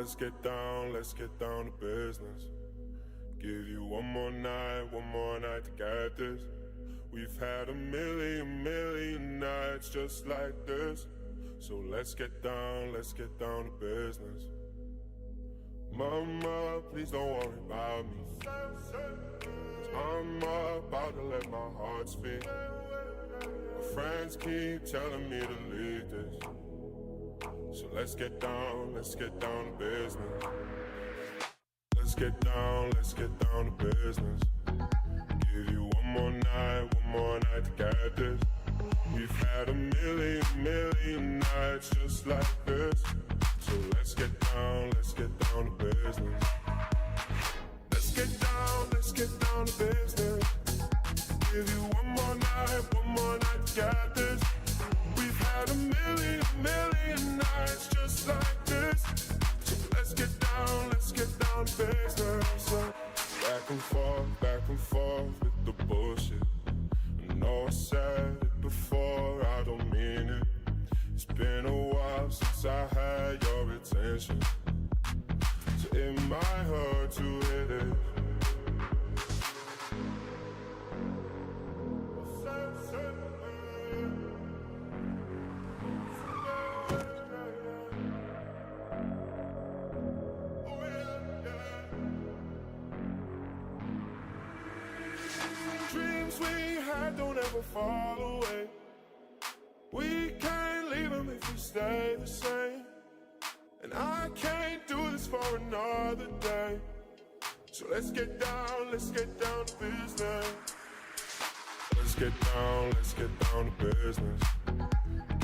let's get down to business. Give you one more night to get this. We've had a million nights just like this. So let's get down to business. Mama, please don't worry about me. 'Cause I'm about to let my heart speak. My friends keep telling me to leave this. So let's get down to business. Let's get down to business. Give you one more night to get this. We've had a million nights just like this. So let's get down to business. Let's get down to business. Give you one more night to get this. We've had a million nights just like this. So let's get down to business. Back and forth with the bullshit. I know I said it before, I don't mean it. It's been a while since I had your attention, so it might hurt to hit it. Dreams we had don't ever fall away. We can't leave them if we stay the same. And I can't do this for another day. So let's get down to business. Let's get down to business.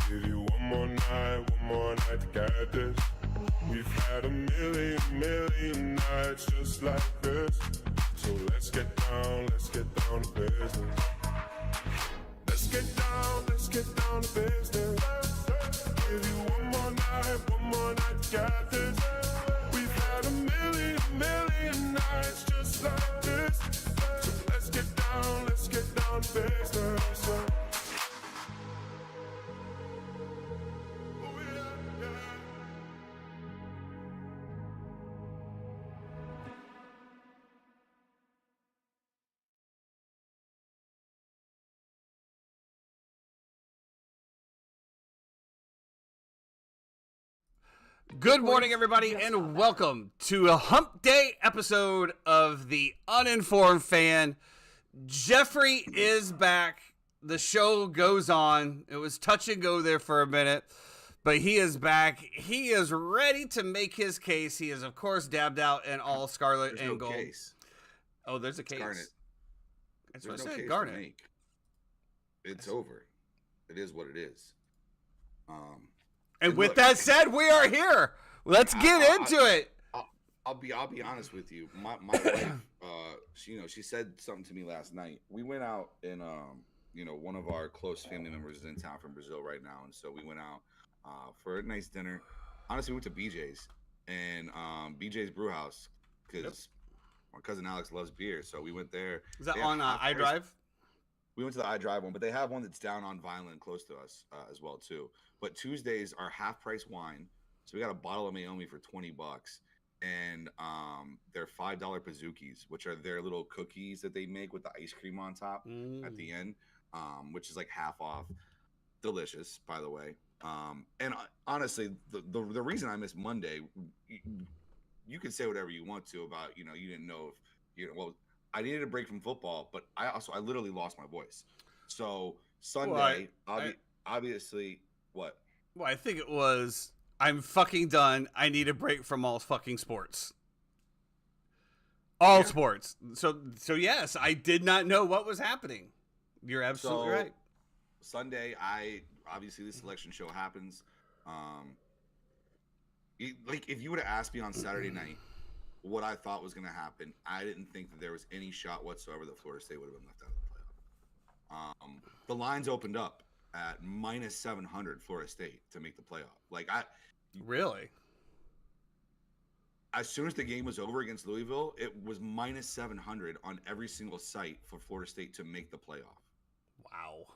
Give you one more night to get this. We've had a million nights just like this. So let's get down to business. Let's get down to business. Give you one more night to get this. We've had a million nights just like this. So let's get down to business. Oh, yeah. Good morning, everybody, and welcome to a hump day episode of The Uninformed Fan. Jeffrey is back. The show goes on. It was touch and go there for a minute, but he is back. He is ready to make his case. He is, of course, dabbed out in all scarlet There's and no gold. Case. Oh, there's a case. Garnet. That's There's what no I said, case Garnet. to make. It's over. It is what it is. And with look, that said, we are here. Let's get into it. I'll be honest with you. My wife, she said something to me last night. We went out and one of our close family members is in town from Brazil right now, and so we went out for a nice dinner. Honestly, we went to BJ's and BJ's Brew House because my cousin Alex loves beer, so we went there. Is that on iDrive? We went to the iDrive one, but they have one that's down on Vineland close to us as well too. But Tuesdays are half price wine, so we got a bottle of Mayomi for $20, and they're $5 Pazookies, which are their little cookies that they make with the ice cream on top at the end, which is like half off. Delicious, by the way. And honestly, the reason I missed Monday, you can say whatever you want to about you didn't know if I needed a break from football, but I literally lost my voice. So Sunday, obviously, what? Well, I think it was, I'm fucking done. I need a break from all fucking sports. All sports. So yes, I did not know what was happening. You're absolutely right. Sunday, obviously the selection show happens. If you would have asked me on Saturday night what I thought was going to happen, I didn't think that there was any shot whatsoever that Florida State would have been left out of the playoff. The lines opened up at minus 700 Florida State to make the playoff. Really? As soon as the game was over against Louisville, it was minus 700 on every single site for Florida State to make the playoff. Wow.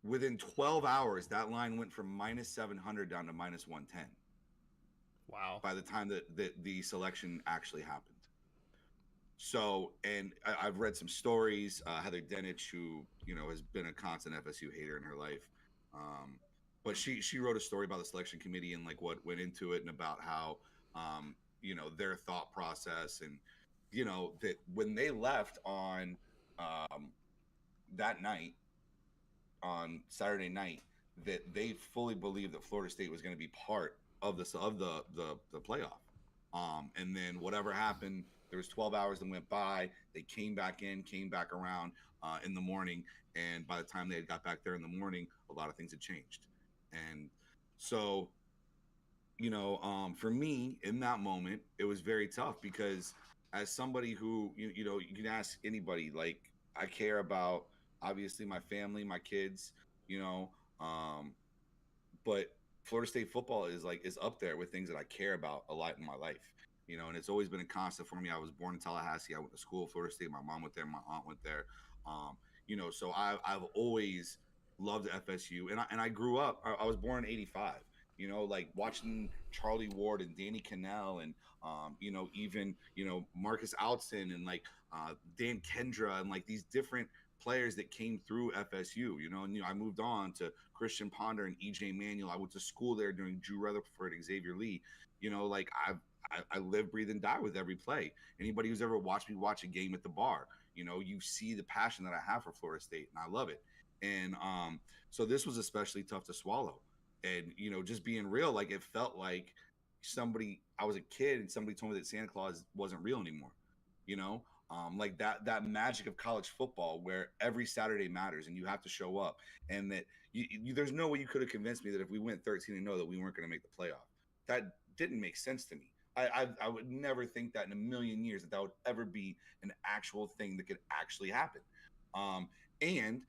Within 12 hours, that line went from minus 700 down to minus 110. Wow. by the time that the selection actually happened. So, and I've read some stories. Heather Dinich, who has been a constant FSU hater in her life, um, but she wrote a story about the selection committee and like what went into it, and about how their thought process, and that when they left on um, that night, on Saturday night, that they fully believed that Florida State was going to be part of the playoff. And then whatever happened, there was 12 hours that went by. They came back around in the morning, and by the time they had got back there in the morning, a lot of things had changed. And so, for me in that moment, it was very tough because as somebody who you can ask anybody, like, I care about obviously my family, my kids, you know, um, but Florida State football is up there with things that I care about a lot in my life. And it's always been a constant for me. I was born in Tallahassee. I went to school at Florida State. My mom went there. My aunt went there. Um, so I've always loved FSU, and I grew up. I was born in '85. Like watching Charlie Ward and Danny Cannell, and even Marcus Outson, and like Dan Kendra, and like these different players that came through FSU. And I moved on to Christian Ponder and EJ Manuel. I went to school there during Drew Rutherford, Xavier Lee. Like I live, breathe, and die with every play. Anybody who's ever watched me watch a game at the bar, you see the passion that I have for Florida State, and I love it. And so this was especially tough to swallow. And just being real, like it felt like I was a kid and somebody told me that Santa Claus wasn't real anymore. Like that magic of college football where every Saturday matters and you have to show up, and that there's no way you could have convinced me that if we went 13-0 that we weren't going to make the playoff. That didn't make sense to me. I would never think that in a million years that would ever be an actual thing that could actually happen. And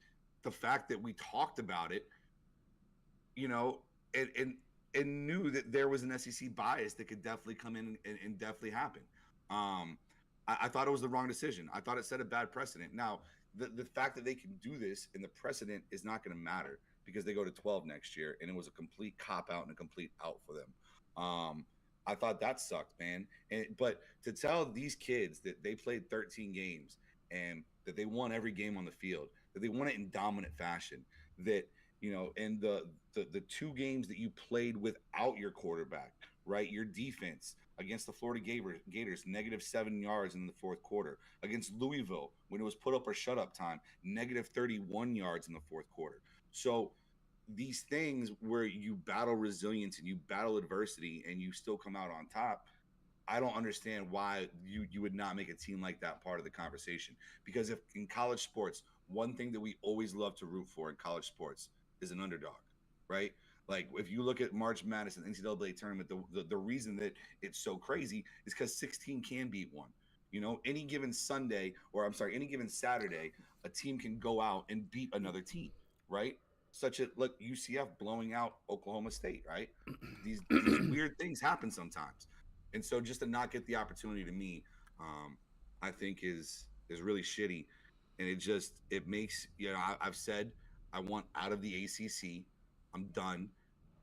the fact that we talked about it, and knew that there was an SEC bias that could definitely come in and definitely happen. I thought it was the wrong decision. I thought it set a bad precedent. Now, the fact that they can do this and the precedent is not going to matter because they go to 12 next year, and it was a complete cop out and a complete out for them. I thought that sucked, man. But to tell these kids that they played 13 games and that they won every game on the field, that they won it in dominant fashion, that and the two games that you played without your quarterback, right? Your defense against the Florida Gators, -7 yards in the fourth quarter. Against Louisville, when it was put up or shut up time, -31 yards in the fourth quarter. So these things where you battle resilience and you battle adversity and you still come out on top, I don't understand why you would not make a team like that part of the conversation. Because if in college sports, one thing that we always love to root for in college sports is an underdog, right? Like if you look at March Madness and NCAA tournament, the reason that it's so crazy is because 16 can beat one. Any given Sunday, or I'm sorry, any given Saturday, a team can go out and beat another team, right? Such as like UCF blowing out Oklahoma State, right? These weird things happen sometimes. And so just to not get the opportunity to me, I think is really shitty. And it makes, I've said I want out of the ACC. I'm done.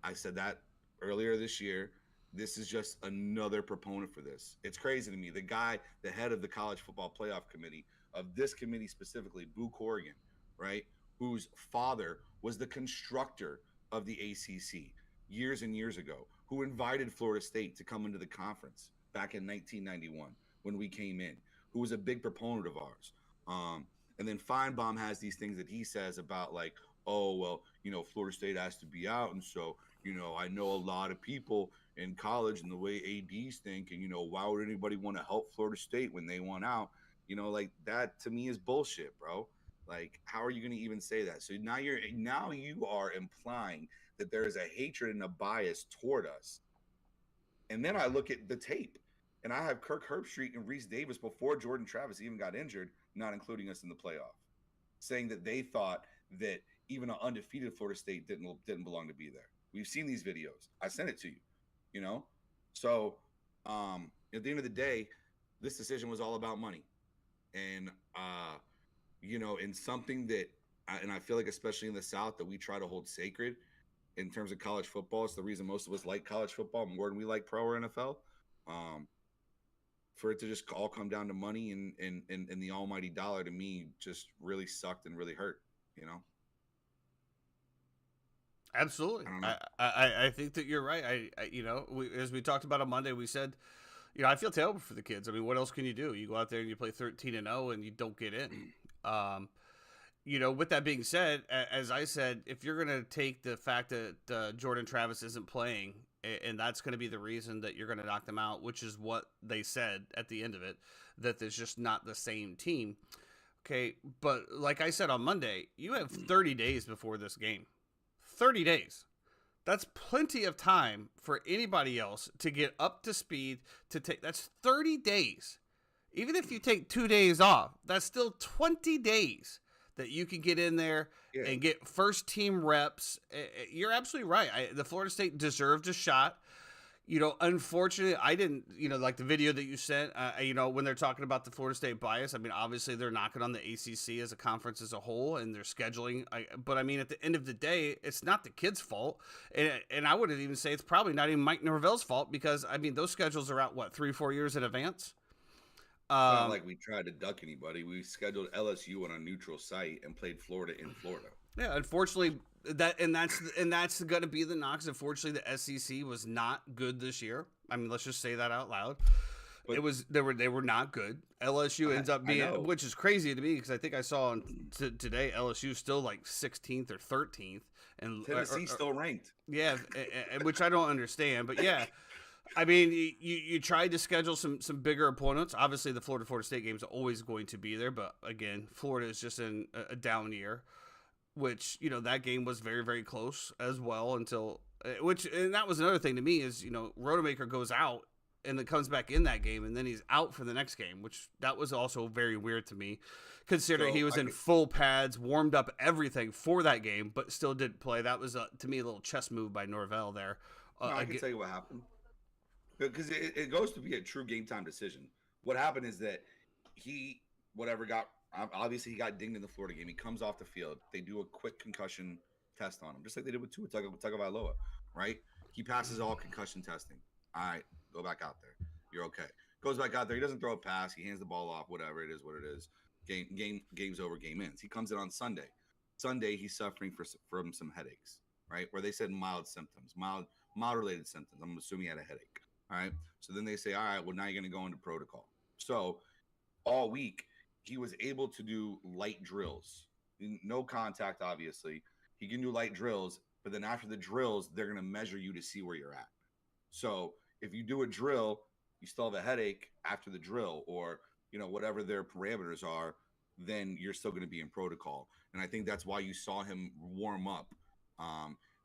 I said that earlier this year. This is just another proponent for this. It's crazy to me. The head of the college football playoff committee, of this committee specifically, Boo Corrigan, right? Whose father was the constructor of the ACC years and years ago, who invited Florida State to come into the conference back in 1991 when we came in, who was a big proponent of ours. And then Feinbaum has these things that he says about like, oh, well, Florida State has to be out. And so, I know a lot of people in college and the way ADs think, and, why would anybody want to help Florida State when they want out? Like that to me is bullshit, bro. Like, how are you going to even say that? So now you are implying that there is a hatred and a bias toward us. And then I look at the tape, and I have Kirk Herbstreit and Reese Davis before Jordan Travis even got injured, not including us in the playoff, saying that they thought that even an undefeated Florida State didn't belong to be there. We've seen these videos. I sent it to you. So at the end of the day, this decision was all about money. And in something that and I feel like especially in the South that we try to hold sacred in terms of college football. It's the reason most of us like college football more than we like pro or NFL. For it to just all come down to money and the almighty dollar, to me, just really sucked and really hurt. You know. Absolutely. I don't know. I think that you're right. As we talked about on Monday, we said, I feel terrible for the kids. I mean, what else can you do? You go out there and you play 13-0 and you don't get in. With that being said, as I said, if you're going to take the fact that Jordan Travis isn't playing, and that's going to be the reason that you're going to knock them out, which is what they said at the end of it, that there's just not the same team. Okay, but like I said on Monday, you have 30 days before this game. 30 days. That's plenty of time for anybody else to get up to speed to take. That's 30 days. Even if you take 2 days off, that's still 20 days that you can get in there and get first team reps. You're absolutely right. The Florida State deserved a shot. Unfortunately, I didn't, like the video that you sent, when they're talking about the Florida State bias, I mean, obviously they're knocking on the ACC as a conference as a whole and their scheduling. But I mean, at the end of the day, it's not the kids' fault. And I wouldn't even say it's probably not even Mike Norvell's fault because, I mean, those schedules are out, 3-4 years in advance? It's not like we tried to duck anybody. We scheduled LSU on a neutral site and played Florida in Florida. Yeah, unfortunately, that's going to be the knocks. Unfortunately, the SEC was not good this year. I mean, let's just say that out loud. But they were not good. LSU ends up being, which is crazy to me because I think I saw today LSU still like 16th or 13th, and Tennessee's still ranked. Yeah, which I don't understand, but yeah. I mean, you tried to schedule some bigger opponents. Obviously, the Florida State game is always going to be there, but again, Florida is just in a down year. Which, that game was very, very close as well and that was another thing to me is, Rodemaker goes out and then comes back in that game and then he's out for the next game, which that was also very weird to me considering he was in full pads, warmed up everything for that game, but still didn't play. That was, to me, a little chess move by Norvell there. I can tell you what happened. Because it goes to be a true game time decision. What happened is that obviously he got dinged in the Florida game. He comes off the field. They do a quick concussion test on him, just like they did with Tua Tagovailoa, right? He passes all concussion testing. All right, go back out there. You're okay. Goes back out there. He doesn't throw a pass. He hands the ball off. Whatever it is, what it is. Game's over. Game ends. He comes in on Sunday. Sunday he's suffering from some headaches, right? Where they said mild symptoms, mild related symptoms. I'm assuming he had a headache. All right. So then they say, all right, well, now you're going to go into protocol. So all week, he was able to do light drills. No contact, obviously. He can do light drills, but then after the drills, they're going to measure you to see where you're at. So if you do a drill, you still have a headache after the drill or, whatever their parameters are, then you're still going to be in protocol. And I think that's why you saw him warm up.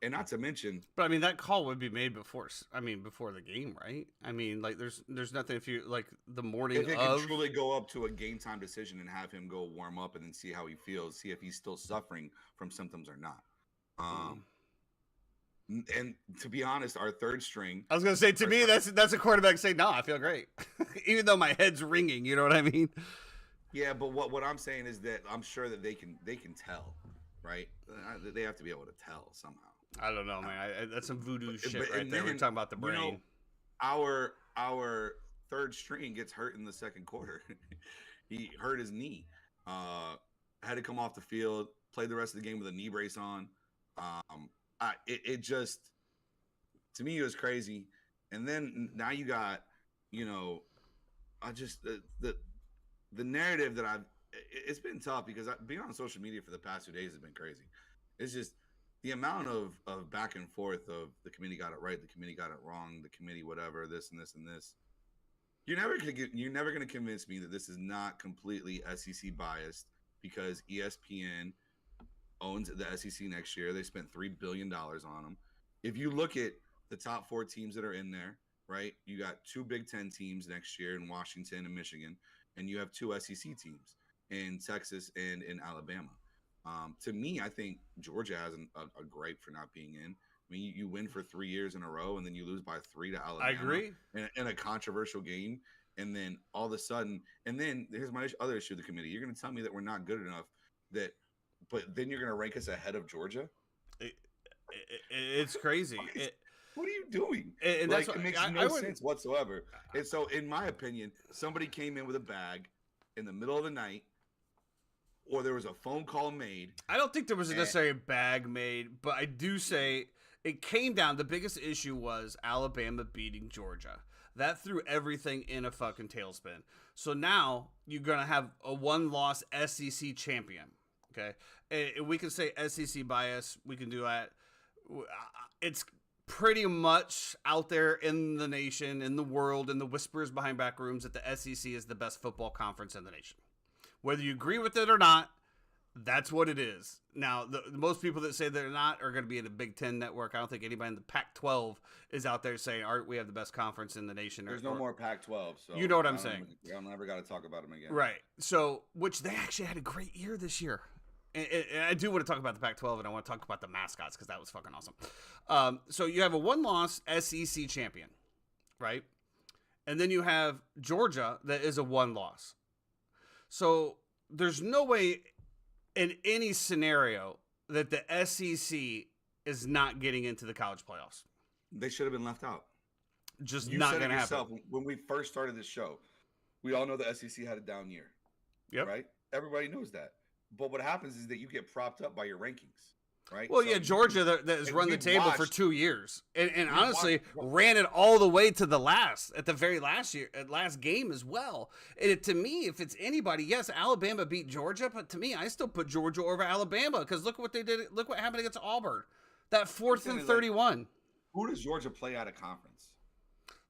And not to mention, but I mean that call would be made before the game, right? I mean, like there's nothing if you like the morning if it can truly go up to a game time decision and have him go warm up and then see how he feels, see if he's still suffering from symptoms or not. And to be honest, our third string. I was gonna say that's a quarterback saying, "No, I feel great," even though my head's ringing. You know what I mean? Yeah, but what I'm saying is that I'm sure that they can tell, right? They have to be able to tell somehow. I don't know, man. That's some voodoo shit right there. We're talking about the brain. Our third string gets hurt in the second quarter. He hurt his knee. Had to come off the field, played the rest of the game with a knee brace on. It just, to me, it was crazy. And then now you got, the narrative that it's been tough because being on social media for the past 2 days has been crazy. It's just, the amount of back and forth of the committee got it right, the committee got it wrong, the committee whatever, this and this and this. You're never gonna convince me that this is not completely SEC biased because ESPN owns the SEC next year. They spent $3 billion on them. If you look at the top 4 teams that are in there, right? You got 2 Big Ten teams next year in Washington and Michigan, and you have 2 SEC teams in Texas and in Alabama. To me, I think Georgia has a gripe for not being in. I mean, you win for 3 years in a row, and then you lose by 3 to Alabama. I agree. In a controversial game, and then all of a sudden, and then here's my other issue with the committee. You're going to tell me that we're not good enough, but then you're going to rank us ahead of Georgia? It's crazy. What are you doing? And that's like, what, it makes no sense whatsoever. And so, in my opinion, somebody came in with a bag in the middle of the night, or there was a phone call made. I don't think there was necessarily a bag made, but I do say it came down. The biggest issue was Alabama beating Georgia. That threw everything in a fucking tailspin. So now you're going to have a one-loss SEC champion. Okay? And we can say SEC bias. We can do that. It's pretty much out there in the nation, in the world, in the whispers behind back rooms that the SEC is the best football conference in the nation. Whether you agree with it or not, that's what it is. Now, the most people that say they're not are going to be in the Big Ten network. I don't think anybody in the Pac-12 is out there saying, "Art, we have the best conference in the nation." There's no more Pac-12, so you know what I'm saying. I never got to talk about them again. Right. So, which they actually had a great year this year. And I do want to talk about the Pac-12, and I want to talk about the mascots because that was fucking awesome. So you have a one-loss SEC champion, right? And then you have Georgia that is a one-loss. So there's no way in any scenario that the SEC is not getting into the college playoffs. They should have been left out. Just you not going to happen. When we first started this show, we all know the SEC had a down year. Yep. Right? Everybody knows that. But what happens is that you get propped up by your rankings. Right? Well, so yeah, Georgia that has run the table for 2 years, and honestly ran it all the way to the very last game as well. And to me, if it's anybody, yes, Alabama beat Georgia, but to me, I still put Georgia over Alabama because look what they did. Look what happened against Auburn, that 4th and 31. Who does Georgia play out of conference?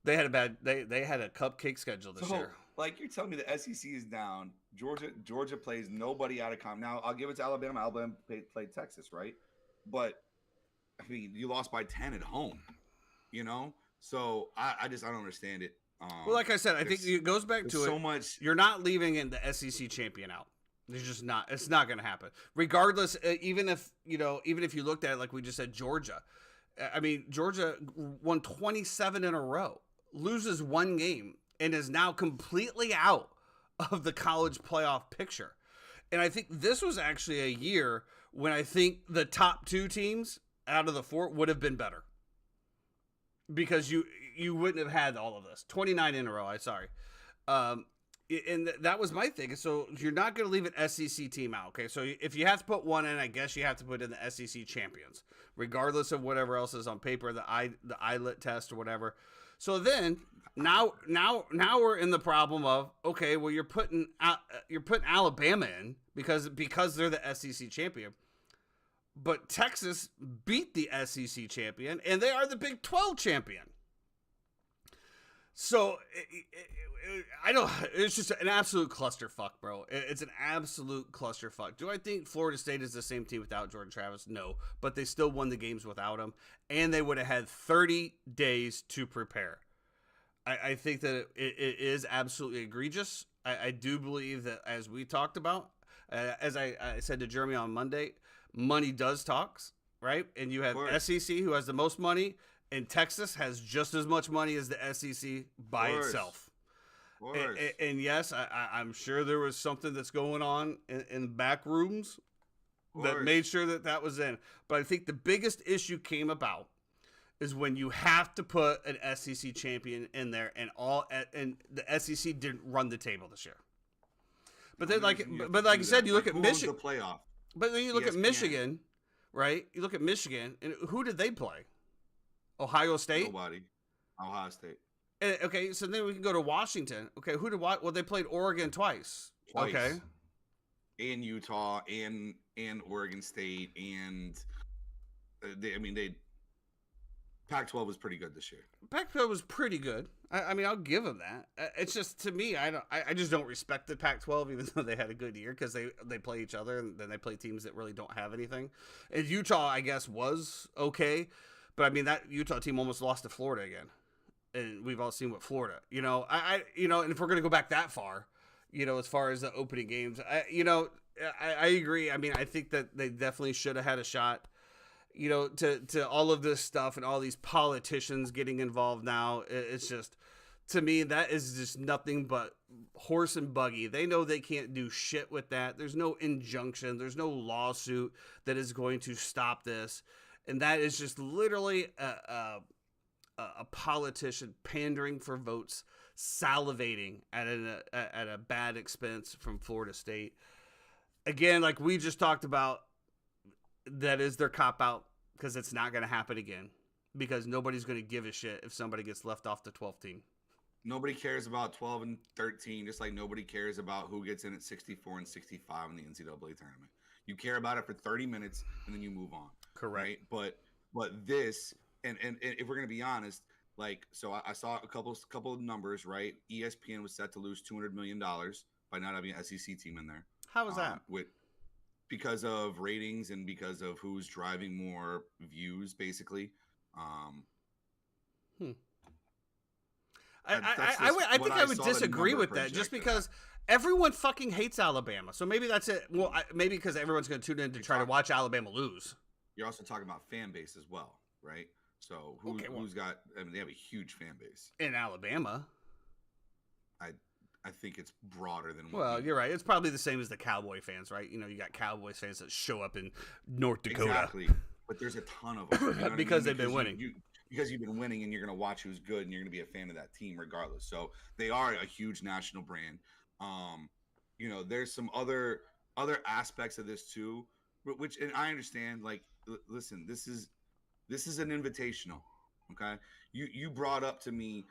They had they had a cupcake schedule this year. Like you're telling me the SEC is down. Georgia plays nobody out of conference. Now I'll give it to Alabama. Alabama played Texas, right? But I mean, you lost by 10 at home, you know. So I don't understand it. Well, like I said, I think it goes back to so much. You're not leaving in the SEC champion out. There's just not. It's not going to happen. Regardless, even if you looked at it like we just said, Georgia. I mean, Georgia won 27 in a row, loses one game, and is now completely out of the college playoff picture. And I think this was actually a year when I think the top 2 teams out of the 4 would have been better. Because you wouldn't have had all of this. 29 in a row, and that was my thing. So you're not going to leave an SEC team out, okay? So if you have to put one in, I guess you have to put in the SEC champions, regardless of whatever else is on paper, the ILIT test or whatever. So then now we're in the problem of, okay, well you're putting Alabama in because they're the SEC champion. But Texas beat the SEC champion, and they are the Big 12 champion. So it's just an absolute clusterfuck, bro. It's an absolute clusterfuck. Do I think Florida State is the same team without Jordan Travis? No, but they still won the games without him, and they would have had 30 days to prepare. I think that it is absolutely egregious. I do believe that, as we talked about, as I said to Jeremy on Monday, money does talks, right? And you have SEC who has the most money, and Texas has just as much money as the SEC by itself. And yes, I'm sure there was something that's going on in back rooms that made sure that was in. But I think the biggest issue came about is when you have to put an SEC champion in there, and the SEC didn't run the table this year. But then, like you said, you look at Michigan. The playoff. But then you look at Michigan, right? You look at Michigan, and who did they play? Ohio State? Nobody. Ohio State. Okay, so then we can go to Washington. Okay, well, they played Oregon twice. Okay. And Utah and Oregon State and Pac-12 was pretty good this year. Pac-12 was pretty good. I mean, I'll give them that. It's just, to me, I just don't respect the Pac-12, even though they had a good year, because they play each other, and then they play teams that really don't have anything. And Utah, I guess, was okay, but I mean, that Utah team almost lost to Florida again, and we've all seen what Florida. And if we're gonna go back that far, as far as the opening games, I agree. I mean, I think that they definitely should have had a shot. To all of this stuff and all these politicians getting involved now, it's just, to me, that is just nothing but horse and buggy. They know they can't do shit with that. There's no injunction. There's no lawsuit that is going to stop this. And that is just literally a politician pandering for votes, salivating at a bad expense from Florida State. Again, like we just talked about, that is their cop-out because it's not going to happen again because nobody's going to give a shit if somebody gets left off the 12th team. Nobody cares about 12 and 13, just like nobody cares about who gets in at 64 and 65 in the NCAA tournament. You care about it for 30 minutes and then you move on. Correct. Right? But this, and if we're going to be honest, like, so I saw a couple of numbers, right? ESPN was set to lose $200 million by not having an SEC team in there. How was that? Because of ratings and because of who's driving more views, basically. I think I would disagree with that just because everyone fucking hates Alabama. So maybe that's it. Well, maybe because everyone's going to tune in to try to watch Alabama lose. You're also talking about fan base as well, right? So who's got? I mean, they have a huge fan base in Alabama. I think it's broader than. Well, you're right. It's probably the same as the Cowboy fans, right? You know, you got Cowboys fans that show up in North Dakota. Exactly, but there's a ton of them you know because they've been winning. Because you've been winning, and you're going to watch who's good, and you're going to be a fan of that team regardless. So they are a huge national brand. You know, there's some other aspects of this too, which, and I understand. Like, listen, this is an invitational. Okay, you brought up to me,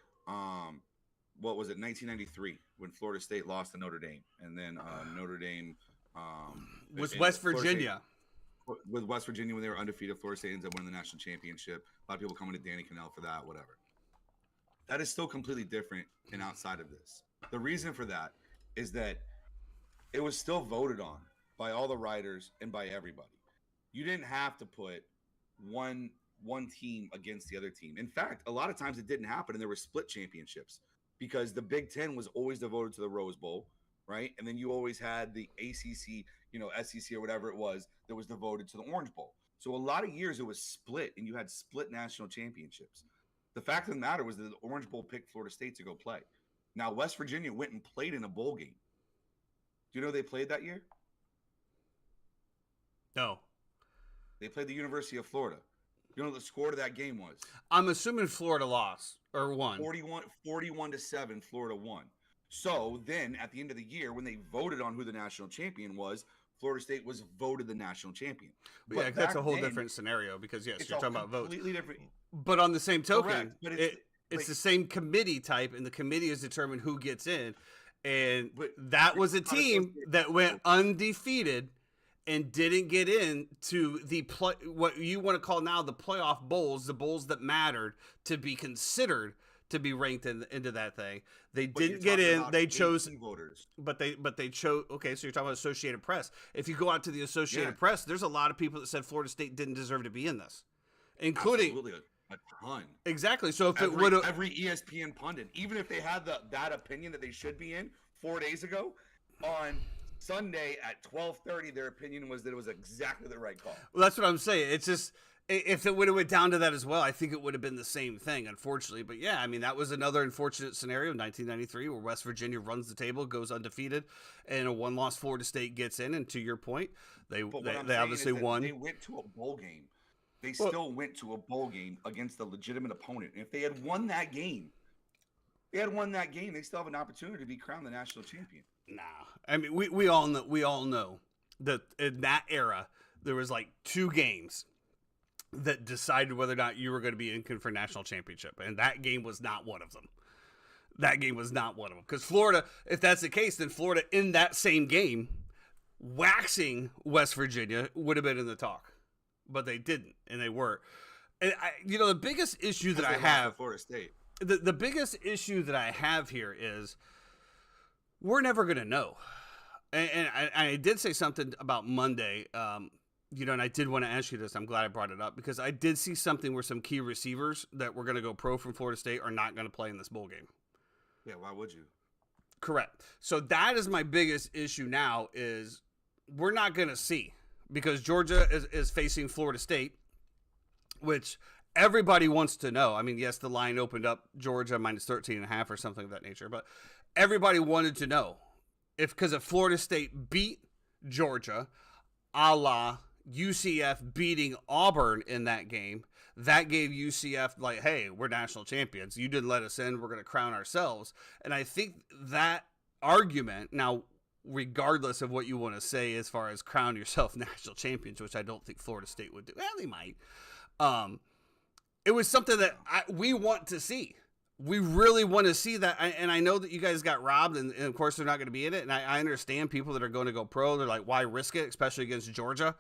what was it, 1993 when Florida State lost to Notre Dame, and then Notre Dame was West Virginia. With West Virginia when they were undefeated, Florida State ends up winning the national championship. A lot of people coming to Danny Cannell for that, whatever. That is still completely different and outside of this. The reason for that is that it was still voted on by all the writers and by everybody. You didn't have to put one team against the other team. In fact, a lot of times it didn't happen, and there were split championships because the Big Ten was always devoted to the Rose Bowl, right? And then you always had the ACC, you know, SEC or whatever it was that was devoted to the Orange Bowl. So a lot of years it was split, and you had split national championships. The fact of the matter was that the Orange Bowl picked Florida State to go play. Now, West Virginia went and played in a bowl game. Do you know they played that year? No. They played the University of Florida. You know what the score to that game was? I'm assuming Florida lost or won. 41-7, Florida won. So then at the end of the year, when they voted on who the national champion was, Florida State was voted the national champion. But yeah, that's a whole different scenario because, yes, you're talking about votes. Completely different. But on the same token, Correct, it's the same committee type, and the committee has determined who gets in. And that was a team that went undefeated and didn't get in to the what you want to call now the playoff bowls, the bowls that mattered to be considered to be ranked into that thing. They didn't get in. They chose voters, but they chose. Okay, so you're talking about Associated Press. If you go out to the Associated Press, there's a lot of people that said Florida State didn't deserve to be in this, including absolutely a ton. Exactly. So if it would have every ESPN pundit, even if they had that opinion that they should be in 4 days ago, on Sunday at 12:30, their opinion was that it was exactly the right call. Well, that's what I'm saying. It's just, if it would have went down to that as well, I think it would have been the same thing, unfortunately. But yeah, I mean, that was another unfortunate scenario in 1993 where West Virginia runs the table, goes undefeated, and a one-loss Florida State gets in. And to your point, they obviously won. They went to a bowl game. They still went to a bowl game against a legitimate opponent. And if they had won that game, they still have an opportunity to be crowned the national champion. Nah, I mean, we all know that in that era there was like 2 games that decided whether or not you were going to be in for national championship, and that game was not one of them. Because Florida, if that's the case, then Florida in that same game waxing West Virginia would have been in the talk, but they didn't, and they were. And the biggest issue that I have, Florida State. The biggest issue that I have here is we're never going to know. And I did say something about Monday, and I did want to ask you this. I'm glad I brought it up because I did see something where some key receivers that were going to go pro from Florida State are not going to play in this bowl game. Yeah, why would you? Correct. So that is my biggest issue now is we're not going to see because Georgia is facing Florida State, which everybody wants to know. I mean, yes, the line opened up Georgia minus 13.5 or something of that nature, but everybody wanted to know because if Florida State beat Georgia, a la UCF beating Auburn in that game, that gave UCF like, hey, we're national champions. You didn't let us in. We're going to crown ourselves. And I think that argument, now, regardless of what you want to say as far as crown yourself national champions, which I don't think Florida State would do. Well, they might. It was something that we want to see. We really want to see that. And I know that you guys got robbed, and of course they're not going to be in it. And I understand people that are going to go pro. They're like, why risk it, especially against Georgia?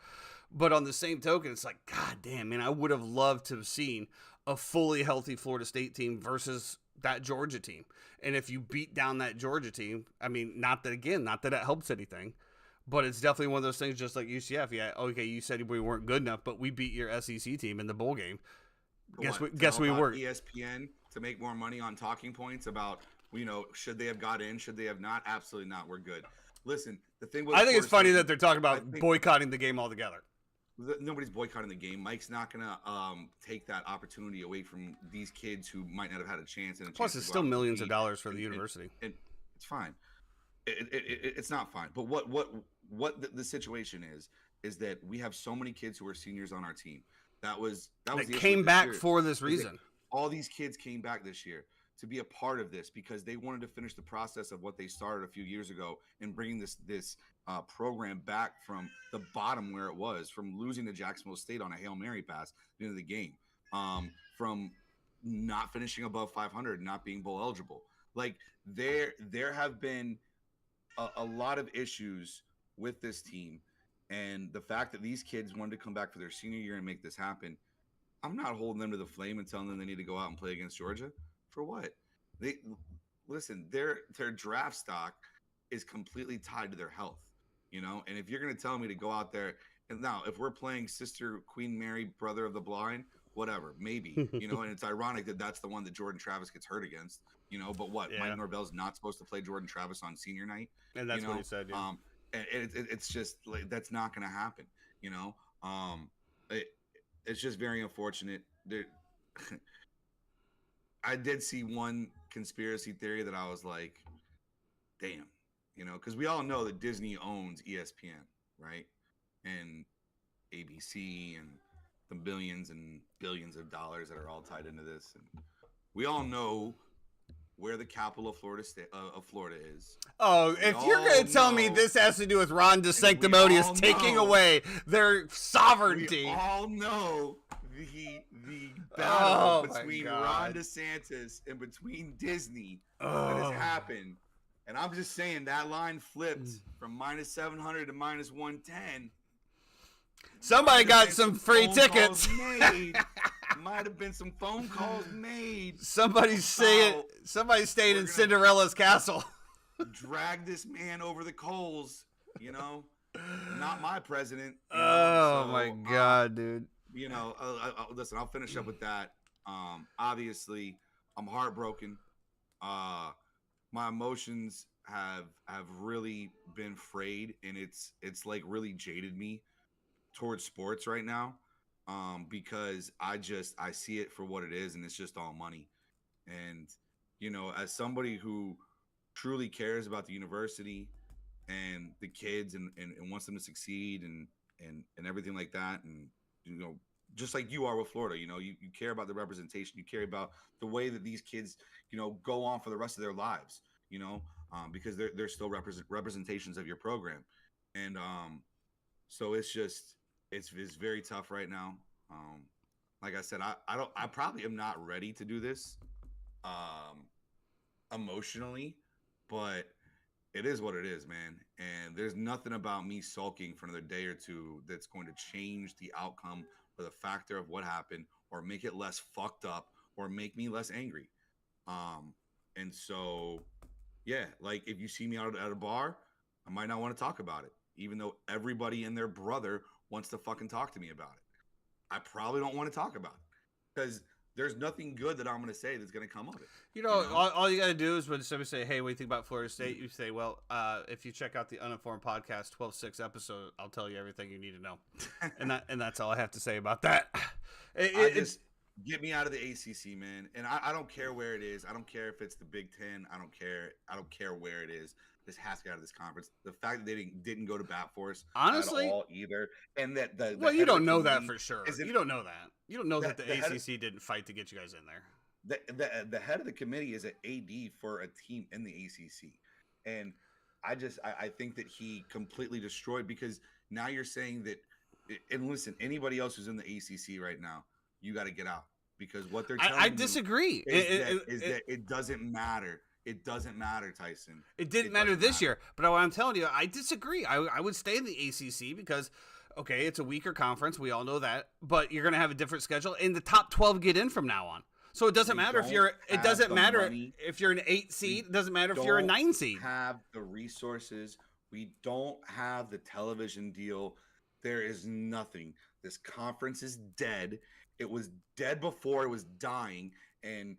But on the same token, it's like, God damn, man, I would have loved to have seen a fully healthy Florida State team versus that Georgia team. And if you beat down that Georgia team, I mean, not that it helps anything, but it's definitely one of those things just like UCF. Yeah, okay, you said we weren't good enough, but we beat your SEC team in the bowl game. Guess we were. ESPN to make more money on talking points about, should they have got in? Should they have not? Absolutely not. We're good. Listen, the thing with I think it's funny that they're talking about boycotting the game altogether. Nobody's boycotting the game. Mike's not going to take that opportunity away from these kids who might not have had a chance. Plus, it's still millions of dollars for the university. And it's fine. It's not fine. But what the situation is that we have so many kids who are seniors on our team. That came back for this reason. All these kids came back this year to be a part of this because they wanted to finish the process of what they started a few years ago and bringing this program back from the bottom where it was, from losing to Jacksonville State on a Hail Mary pass at the end of the game, from not finishing above 500, not being bowl eligible. Like there have been a lot of issues with this team, and the fact that these kids wanted to come back for their senior year and make this happen, I'm not holding them to the flame and telling them they need to go out and play against Georgia. For what? Their draft stock is completely tied to their health, and if you're going to tell me to go out there, and now if we're playing Sister Queen Mary, Brother of the Blind, whatever, maybe, and it's ironic that that's the one that Jordan Travis gets hurt against, but what? Yeah. Mike Norvell's not supposed to play Jordan Travis on senior night. And that's what he said. Yeah. And it's just like, that's not going to happen. It's just very unfortunate. I did see one conspiracy theory that I was like, damn, because we all know that Disney owns ESPN, right? And ABC and the billions and billions of dollars that are all tied into this. And we all know where the capital of Florida is. Oh, if you're going to tell me this has to do with Ron DeSanctimonious taking away their sovereignty. We all know the battle between Ron DeSantis and between Disney that has happened. And I'm just saying that line flipped from -700 to -110. Somebody got some free tickets. Might have been some phone calls made. Somebody stayed in Cinderella's castle. Drag this man over the coals, not my president. My God, dude. Listen, I'll finish up with that. Obviously, I'm heartbroken. My emotions have really been frayed, and it's like really jaded me towards sports right now. Because I see it for what it is, and it's just all money. And, as somebody who truly cares about the university and the kids and wants them to succeed and everything like that. And, just like you are with Florida, you care about the representation, you care about the way that these kids, go on for the rest of their lives, because they're still representations of your program. And, so it's very tough right now. Like I said, I probably am not ready to do this emotionally, but it is what it is, man. And there's nothing about me sulking for another day or two that's going to change the outcome or the factor of what happened or make it less fucked up or make me less angry. And so, yeah, like if you see me out at a bar, I might not want to talk about it, even though everybody and their brother wants to fucking talk to me about it. I probably don't want to talk about it because there's nothing good that I'm going to say that's going to come of it. All you got to do is when somebody say, hey, what do you think about Florida State? You say, well, if you check out the Uninformed Podcast 12-6 episode, I'll tell you everything you need to know. and that's all I have to say about that. Get me out of the ACC, man. And I don't care where it is. I don't care if it's the Big Ten. I don't care. I don't care where it is. This has to get out of this conference. The fact that they didn't go to bat for us Honestly, at all either, and that the well, you head of don't the know that committee for sure. isn't- You don't know that. You don't know that the head of- ACC didn't fight to get you guys in there. the head of the committee is an AD for a team in the ACC, and I think that he completely destroyed, because now you're saying that. And listen, anybody else who's in the ACC right now, you got to get out, because what they're telling I you disagree. is that it doesn't matter. It doesn't matter, Tyson. It didn't matter this year, but what I'm telling you, I disagree. I would stay in the ACC because, okay, it's a weaker conference. We all know that, but you're going to have a different schedule, and the top 12 get in from now on. So it doesn't matter if you're. It doesn't matter if you're an 8 seed. It doesn't matter if you're a 9 seed. We have the resources. We don't have the television deal. There is nothing. This conference is dead. It was dead before it was dying. And,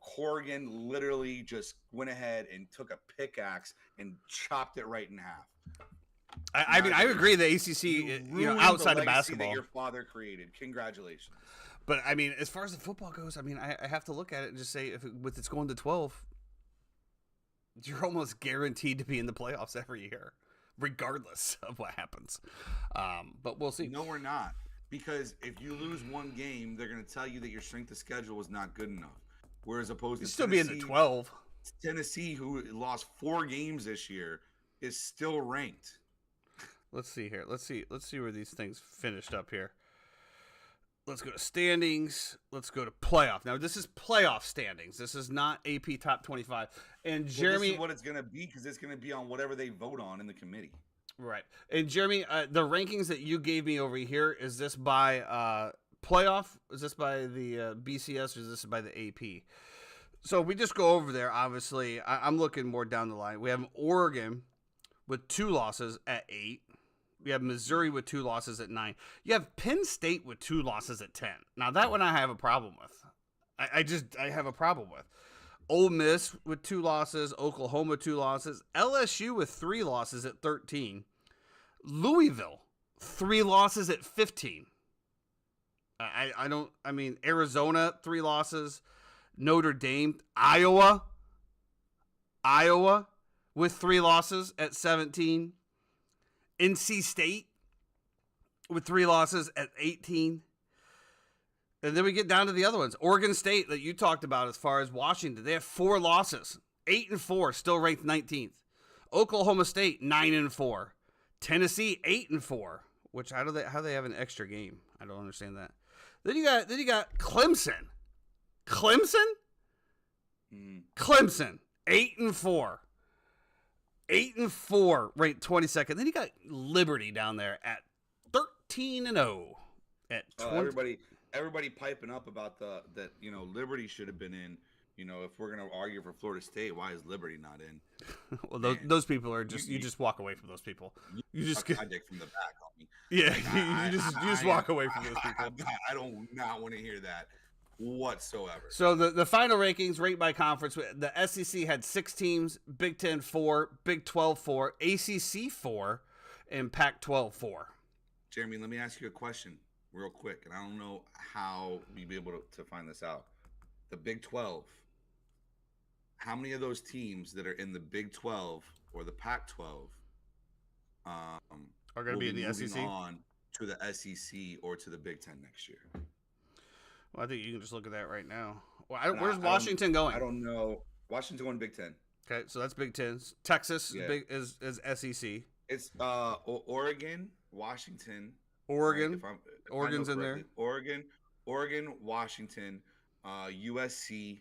Corrigan literally just went ahead and took a pickaxe and chopped it right in half. I mean, I agree. The ACC, outside of basketball, that your father created. Congratulations. But I mean, as far as the football goes, I mean, I have to look at it and just say, with it's going to 12, you're almost guaranteed to be in the playoffs every year, regardless of what happens. But we'll see. No, we're not. Because if you lose one game, they're going to tell you that your strength of schedule was not good enough. Whereas opposed to still be in the 12. Tennessee, who lost 4 games this year, is still ranked. Let's see here. Let's see where these things finished up here. Let's go to standings. Let's go to playoff. Now, this is playoff standings. This is not AP top 25. And Jeremy, this is what it's going to be, because it's going to be on whatever they vote on in the committee. Right. And Jeremy, the rankings that you gave me over here, is this by playoff? Is this by the BCS, or is this by the AP? So we just go over there. Obviously, I'm looking more down the line. We have Oregon with 2 losses at 8. We have Missouri with 2 losses at 9. You have Penn State with 2 losses at 10. Now, that one I have a problem with. I have a problem with. Ole Miss with 2 losses. Oklahoma 2 losses. LSU with 3 losses at 13. Louisville 3 losses at 15. I mean, Arizona 3 losses. Notre Dame. Iowa with 3 losses at 17. NC State with 3 losses at 18. And then we get down to the other ones. Oregon State, that you talked about as far as Washington, they have 4 losses. 8-4, still ranked 19th. Oklahoma State, 9-4. Tennessee, 8-4. Which how do they have an extra game? I don't understand that. Then you got Clemson. Clemson, 8-4. 8-4, ranked 22nd. Then you got Liberty down there at 13-0. At 20. Everybody piping up about that Liberty should have been in. If we're gonna argue for Florida State, why is Liberty not in? Well, those people are just you just walk away from those people. You just my dick from the back, homie. Yeah, you just walk away from those people. I don't not want to hear that whatsoever. So the final rankings, rate by conference, the SEC had 6 teams, Big 10 4, Big 12 4, ACC 4, and Pac-12 4. Jeremy, let me ask you a question real quick, and I don't know how we'd be able to find this out. The Big 12, how many of those teams that are in the Big 12 or the Pac-12 are going to be in the SEC? On to the SEC or to the Big 10 next year? Well, I think you can just look at that right now. Well, where's Washington going? I don't know. Washington's going Big 10. Okay, so that's Big 10. Texas is SEC. It's Oregon, Washington. Oregon's in there. Oregon, Washington, USC.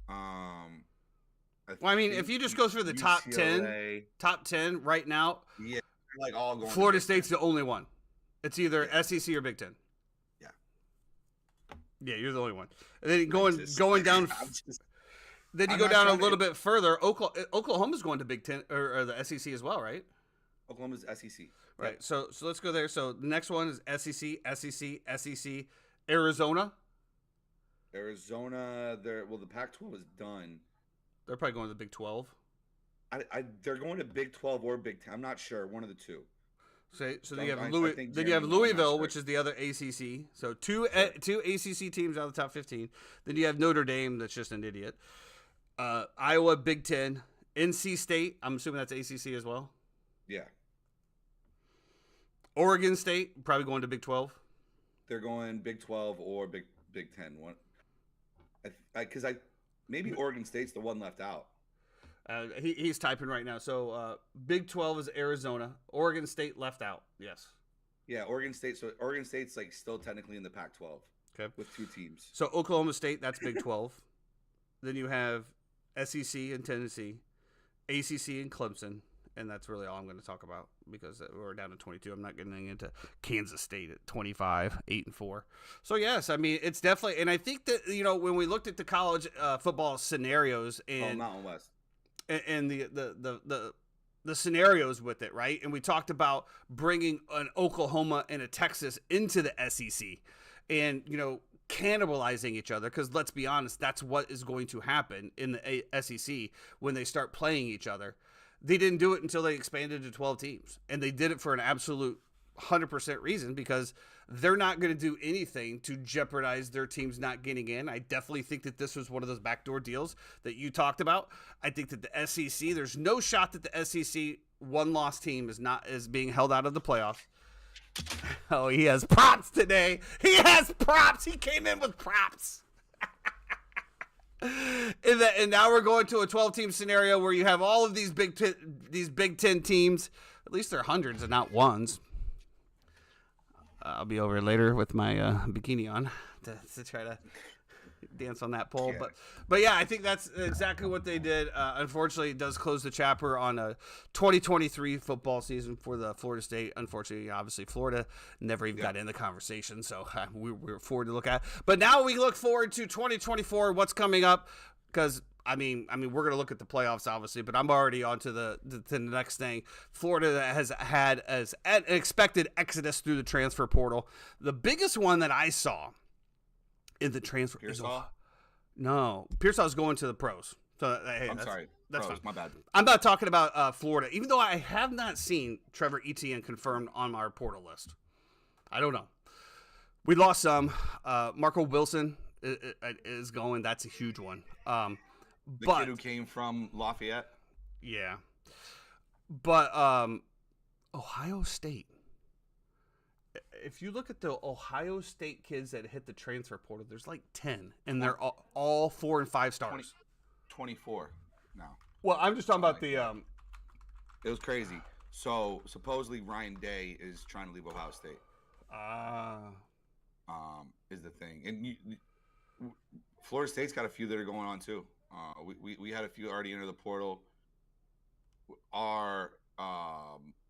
I mean, if you just go through the UCLA, top 10 right now, yeah, like all going. Florida State's the only one. It's either SEC or Big 10. Yeah, you're the only one. And then going down. Then you go down a little bit further. Oklahoma's going to Big 10 or the SEC as well, right? Oklahoma's SEC. Right. Yep. So let's go there. So the next one is SEC, Arizona. The Pac-12 is done. They're probably going to the Big 12. They're going to Big 12 or Big 10. I'm not sure. One of the two. So then I think then you have Jeremy Louisville, Lin, which is the other ACC. So two ACC teams out of the top 15. Then you have Notre Dame, that's just an idiot. Iowa, Big Ten. NC State, I'm assuming that's ACC as well. Yeah. Oregon State, probably going to Big 12. They're going Big 12 or Big 10. One, because maybe Oregon State's the one left out. He's typing right now. So Big 12 is Arizona. Oregon State left out. Yes. Yeah, Oregon State. So Oregon State's like still technically in the Pac-12. Okay. With 2 teams. So Oklahoma State, that's Big 12. Then you have SEC and Tennessee, ACC and Clemson, and that's really all I'm going to talk about because we're down to 22. I'm not getting into Kansas State at 25, 8-4. So yes, I mean it's definitely, and I think that when we looked at the college football scenarios and Mountain West. And the scenarios with it, right? And we talked about bringing an Oklahoma and a Texas into the SEC and, cannibalizing each other. Because let's be honest, that's what is going to happen in the SEC when they start playing each other. They didn't do it until they expanded to 12 teams. And they did it for an absolute 100% reason because they're not going to do anything to jeopardize their teams not getting in. I definitely think that this was one of those backdoor deals that you talked about. I think that the SEC, there's no shot that the SEC one-loss team is being held out of the playoffs. Oh, he has props today. He has props. He came in with props. And now we're going to a 12-team scenario where you have all of these Big Ten teams. At least they're hundreds and not ones. I'll be over later with my bikini on to try to dance on that pole. Yeah. But yeah, I think that's exactly what they did. Unfortunately, it does close the chapter on a 2023 football season for the Florida State. Unfortunately, obviously, Florida never even got in the conversation, so we're forward to look at. But now we look forward to 2024, what's coming up, because I mean, we're going to look at the playoffs, obviously, but I'm already on to the next thing. Florida has had as an expected exodus through the transfer portal. The biggest one that I saw in the transfer Pearsall? No, Pearsall's going to the pros. So hey, I'm sorry. That's Pros, fine. my bad. I'm not talking about Florida, even though I have not seen Trevor Etienne confirmed on our portal list. I don't know. We lost some. Marco Wilson is going. That's a huge one. The kid who came from Lafayette? Yeah. But Ohio State. If you look at the Ohio State kids that hit the transfer portal, there's like 10, and they're all 4 and 5 stars. 24 now. Well, I'm just talking about the It was crazy. So supposedly Ryan Day is trying to leave Ohio State. Is the thing. And Florida State's got a few that are going on too. We had a few already enter the portal. Our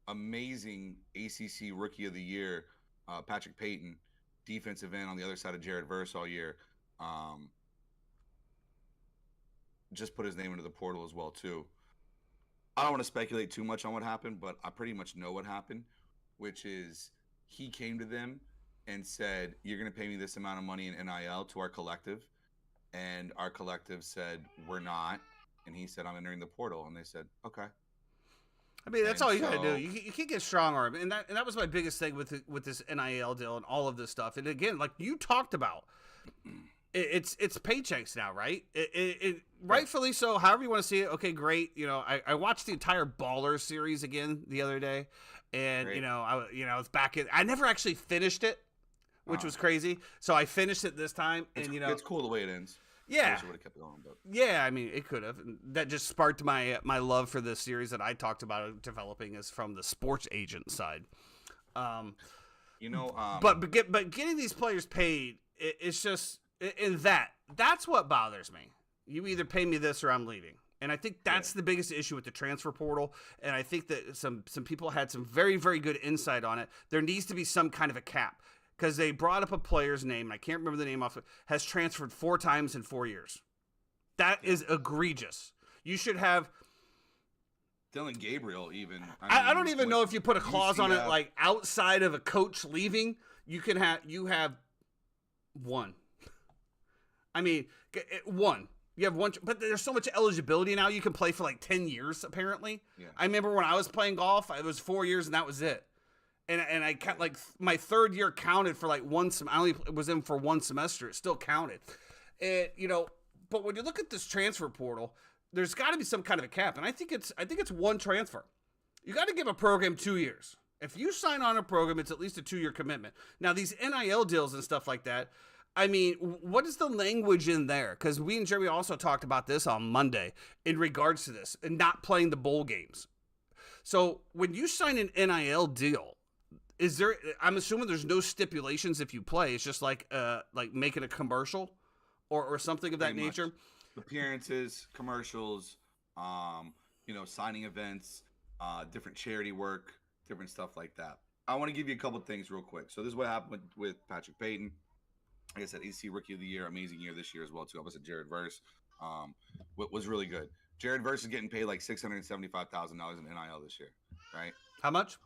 amazing ACC Rookie of the Year, Patrick Payton, defensive end on the other side of Jared Verse all year, just put his name into the portal as well too. I don't want to speculate too much on what happened, but I pretty much know what happened, which is he came to them and said, "You're going to pay me this amount of money in NIL to our collective." And our collective said, "We're not." And he said, "I'm entering the portal." And they said, "Okay." I mean, that's all you got to do. You can't get strong arm. And that was my biggest thing with this NIL deal and all of this stuff. And again, like you talked about, it's paychecks now, right? It rightfully so, however you want to see it. Okay, great. I watched the entire Ballers series again the other day. And, Great. I was back in. I never actually finished it, which was crazy. So I finished it this time. And, it's cool the way it ends. Yeah. I wish it would have kept going, but Yeah, I mean, it could have. That just sparked my love for this series that I talked about developing is from the sports agent side. but But getting these players paid, it's just that's what bothers me. You either pay me this or I'm leaving. And I think that's the biggest issue with the transfer portal. And I think that some people had some very, very good insight on it. There needs to be some kind of a cap. Because they brought up a player's name, and I can't remember the name off it, has transferred 4 times in 4 years. That is egregious. You should have... Dylan Gabriel even. I don't even know if you put a clause on it, UCF. like outside of a coach leaving, you have one. I mean, one. You have one, but there's so much eligibility now. You can play for like 10 years, apparently. Yeah. I remember when I was playing golf, it was 4 years, and that was it. and I like my third year counted for like I only was in for one semester. It still counted, and But when you look at this transfer portal, there's got to be some kind of a cap, and I think it's one transfer. You got to give a program 2 years. If you sign on a program, it's at least a 2-year commitment. Now these NIL deals and stuff like that. I mean, what is the language in there? Because we and Jeremy also talked about this on Monday in regards to this and not playing the bowl games. So when you sign an NIL deal, I'm assuming there's no stipulations if you play. It's just like making a commercial or something of that nature. Appearances, commercials, signing events, different charity work, different stuff like that. I want to give you a couple things real quick. So this is what happened with Patrick Payton. Like I said, ACC Rookie of the Year, amazing year this year as well, too. I was at Jared Verse. Was really good. Jared Verse is getting paid like $675,000 in NIL this year, right? How much?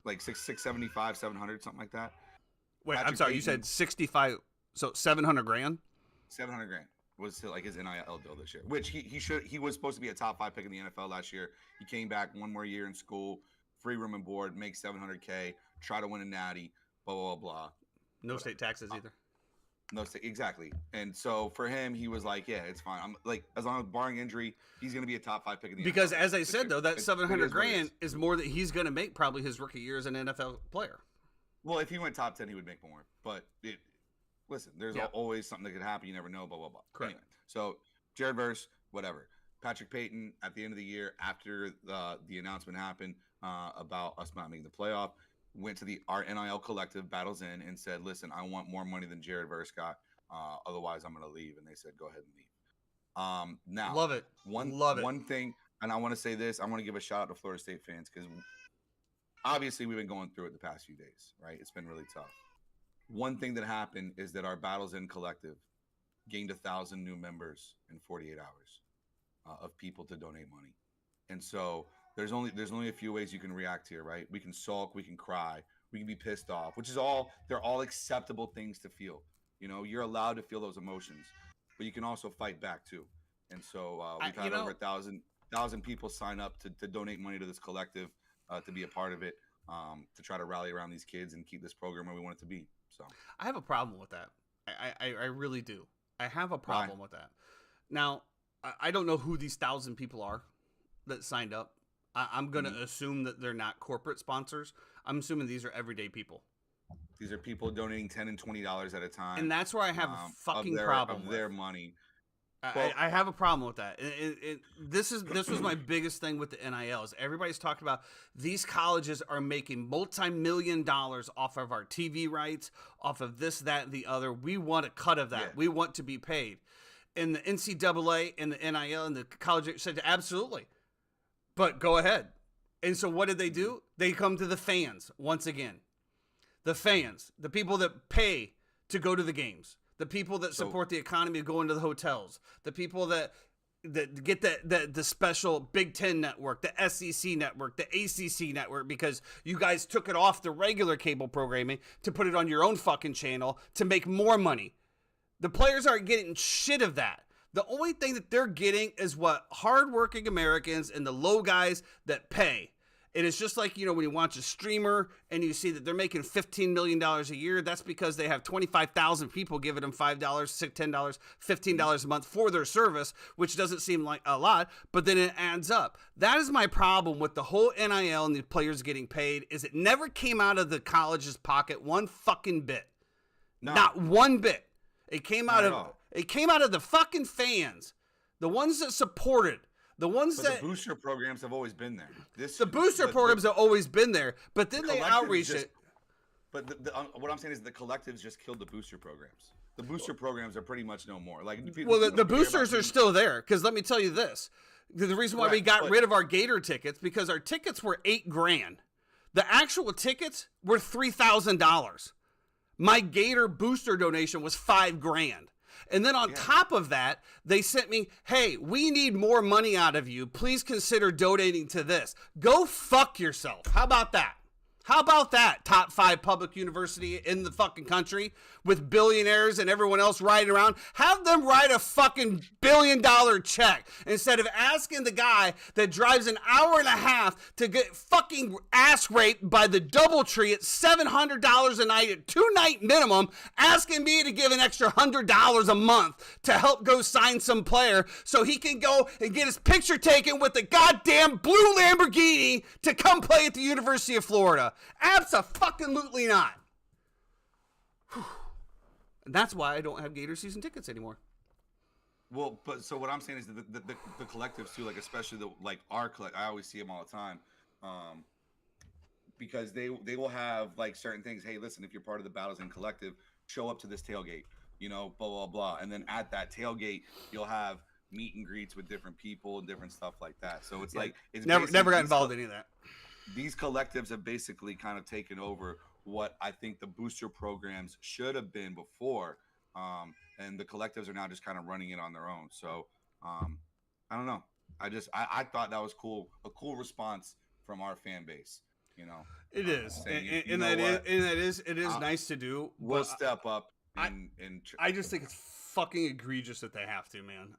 Like 675, 700, something like that. Wait, Patrick I'm sorry. Payton, You said 65, so 700 grand? 700 grand was like his NIL deal this year, which he was supposed to be a top 5 pick in the NFL last year. He came back one more year in school, free room and board, make $700K, try to win a natty, blah, blah, blah. No state taxes either. No, exactly. And so for him, he was like, yeah, it's fine. I'm like, as long as barring injury, he's going to be a top 5 pick in the NFL. Because as I said, though, that 700 grand is more that he's going to make probably his rookie year as an NFL player. Well, if he went top 10, he would make more. But listen, there's always something that could happen. You never know, blah, blah, blah. Correct. Anyway, so Jared Verse, whatever. Patrick Payton, at the end of the year, after the announcement happened about us not making the playoff, went to our NIL collective, Battles In, and said, listen, I want more money than Jared Verse got. Otherwise, I'm going to leave. And they said, go ahead and leave. Now, love it. One thing, and I want to say this, I want to give a shout out to Florida State fans because obviously we've been going through it the past few days, right? It's been really tough. One thing that happened is that our Battles In collective gained 1,000 new members in 48 hours of people to donate money. And so there's only a few ways you can react here, right? We can sulk, we can cry, we can be pissed off, they're all acceptable things to feel. You're allowed to feel those emotions, but you can also fight back too. And so we've had over 1,000 people sign up to donate money to this collective, to be a part of it, to try to rally around these kids and keep this program where we want it to be. So I have a problem with that. I really do. I have a problem with that. Now, I don't know who these 1,000 people are that signed up. I'm going to assume that they're not corporate sponsors. I'm assuming these are everyday people. These are people donating $10 and $20 at a time. And that's where I have a fucking problem with their money. I have a problem with that. This was my biggest thing with the NILs. Everybody's talking about these colleges are making multi-million dollars off of our TV rights, off of this, that, and the other. We want a cut of that. Yeah. We want to be paid. And the NCAA and the NIL and the college said absolutely. But go ahead. And so what did they do? They come to the fans once again. The fans, the people that pay to go to the games, the people that support the economy of going to the hotels, the people that get the special Big Ten network, the SEC network, the ACC network, because you guys took it off the regular cable programming to put it on your own fucking channel to make more money. The players aren't getting shit of that. The only thing that they're getting is what hardworking Americans and the low guys that pay. And it's just like, when you watch a streamer and you see that they're making $15 million a year, that's because they have 25,000 people giving them $5, $10, $15 a month for their service, which doesn't seem like a lot, but then it adds up. That is my problem with the whole NIL and the players getting paid, is it never came out of the college's pocket one fucking bit. No. Not one bit. It came out of the fucking fans, the ones that supported. The booster programs have always been there. The booster programs have always been there, but then they outreach it. But what I'm saying is the collectives just killed the booster programs. The booster programs are pretty much no more. The boosters are still there, because let me tell you this: the reason why we got rid of our Gator tickets, because our tickets were $8,000. The actual tickets were $3,000. My Gator booster donation was $5,000. And then on top of that, they sent me, hey, we need more money out of you. Please consider donating to this. Go fuck yourself. How about that? How about that? Top 5 public university in the fucking country with billionaires and everyone else riding around. Have them write a fucking $1 billion check instead of asking the guy that drives an hour and a half to get fucking ass raped by the DoubleTree at $700 a night at 2-night minimum, asking me to give an extra $100 a month to help go sign some player so he can go and get his picture taken with the goddamn blue Lamborghini to come play at the University of Florida. Abso-fucking-lutely not. Whew. And that's why I don't have Gator season tickets anymore. Well, but so what I'm saying is the collectives too, like especially our collect. I always see them all the time, because they will have like certain things. Hey, listen, if you're part of the Battles in Collective, show up to this tailgate. Blah blah blah, and then at that tailgate, you'll have meet and greets with different people and different stuff like that. So it's like it's never got involved in any of that. These collectives have basically kind of taken over what I think the booster programs should have been before, and the collectives are now just kind of running it on their own. So I don't know. I thought that was cool, a cool response from our fan base. It is, and that is nice to do. We'll step up. I just think it's fucking egregious that they have to, man.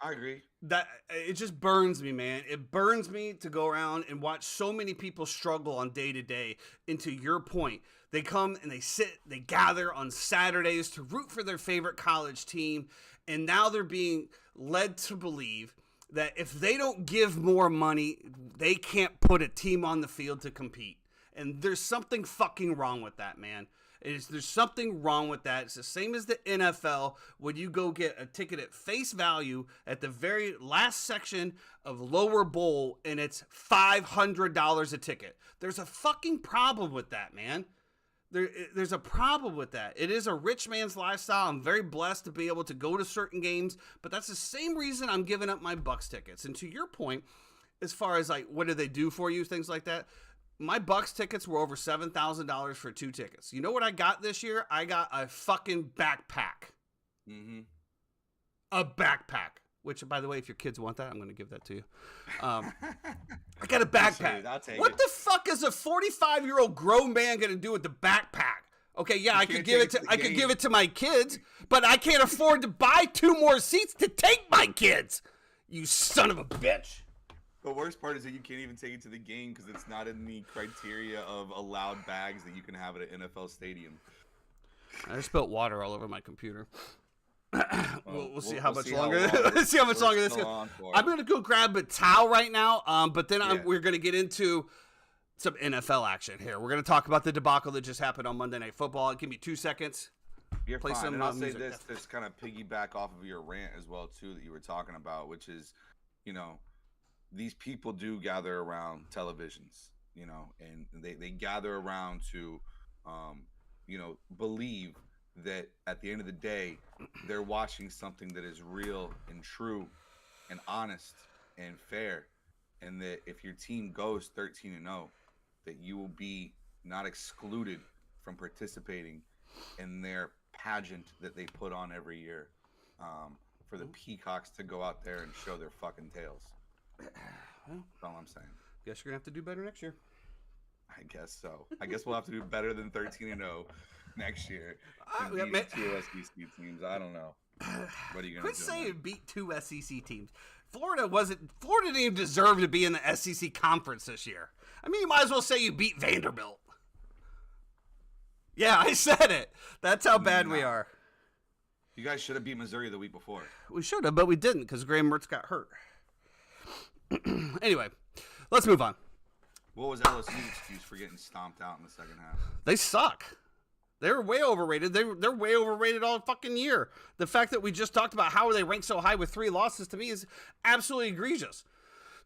I agree. That it just burns me, man. It burns me to go around and watch so many people struggle on day to day. And to your point, they come and they gather on Saturdays to root for their favorite college team. And now they're being led to believe that if they don't give more money, they can't put a team on the field to compete. And there's something fucking wrong with that, man. There's something wrong with that. It's the same as the NFL when you go get a ticket at face value at the very last section of lower bowl and it's $500 a ticket. There's a fucking problem with that, man. There's a problem with that. It is a rich man's lifestyle. I'm very blessed to be able to go to certain games, but that's the same reason I'm giving up my Bucks tickets. And to your point, as far as like what do they do for you, things like that, my Bucks tickets were over $7,000 for 2 tickets. You know what I got this year? I got a fucking backpack. Mm-hmm. A backpack. Which, by the way, if your kids want that, I'm going to give that to you. I got a backpack. What the fuck is a 45-year-old grown man going to do with the backpack? Okay, yeah, I could give it to my kids, but I can't afford to buy 2 more seats to take my kids. You son of a bitch. The worst part is that you can't even take it to the game because it's not in the criteria of allowed bags that you can have at an NFL stadium. I just spilled water all over my computer. We'll see how much longer. Let's see how much longer this goes. I'm gonna go grab a towel right now. But then we're gonna get into some NFL action here. We're gonna talk about the debacle that just happened on Monday Night Football. Give me 2 seconds. You're fine. And I'll say this kind of piggyback off of your rant as well too that you were talking about, which is, these people do gather around televisions, and they gather around to, believe that at the end of the day, they're watching something that is real and true and honest and fair. And that if your team goes 13-0, that you will be not excluded from participating in their pageant that they put on every year, for the peacocks to go out there and show their fucking tails. Well, that's all I'm saying. Guess you're gonna have to do better next year. I guess so. I guguess we'll have to do better than 13-0 next year. We beat 2 SEC teams. I don't know. What are you gonna Quit do? saying beat 2 SEC teams. Florida didn't even deserve to be in the SEC conference this year. I mean, you might as well say you beat Vanderbilt. Yeah, I said it. That's how bad we are. You guys should have beat Missouri the week before. We should have, but we didn't because Graham Mertz got hurt. Anyway, let's move on. What was LSU's excuse for getting stomped out in the second half? They suck. They're way overrated. They're way overrated all fucking year. The fact that we just talked about how they rank so high with 3 losses to me is absolutely egregious.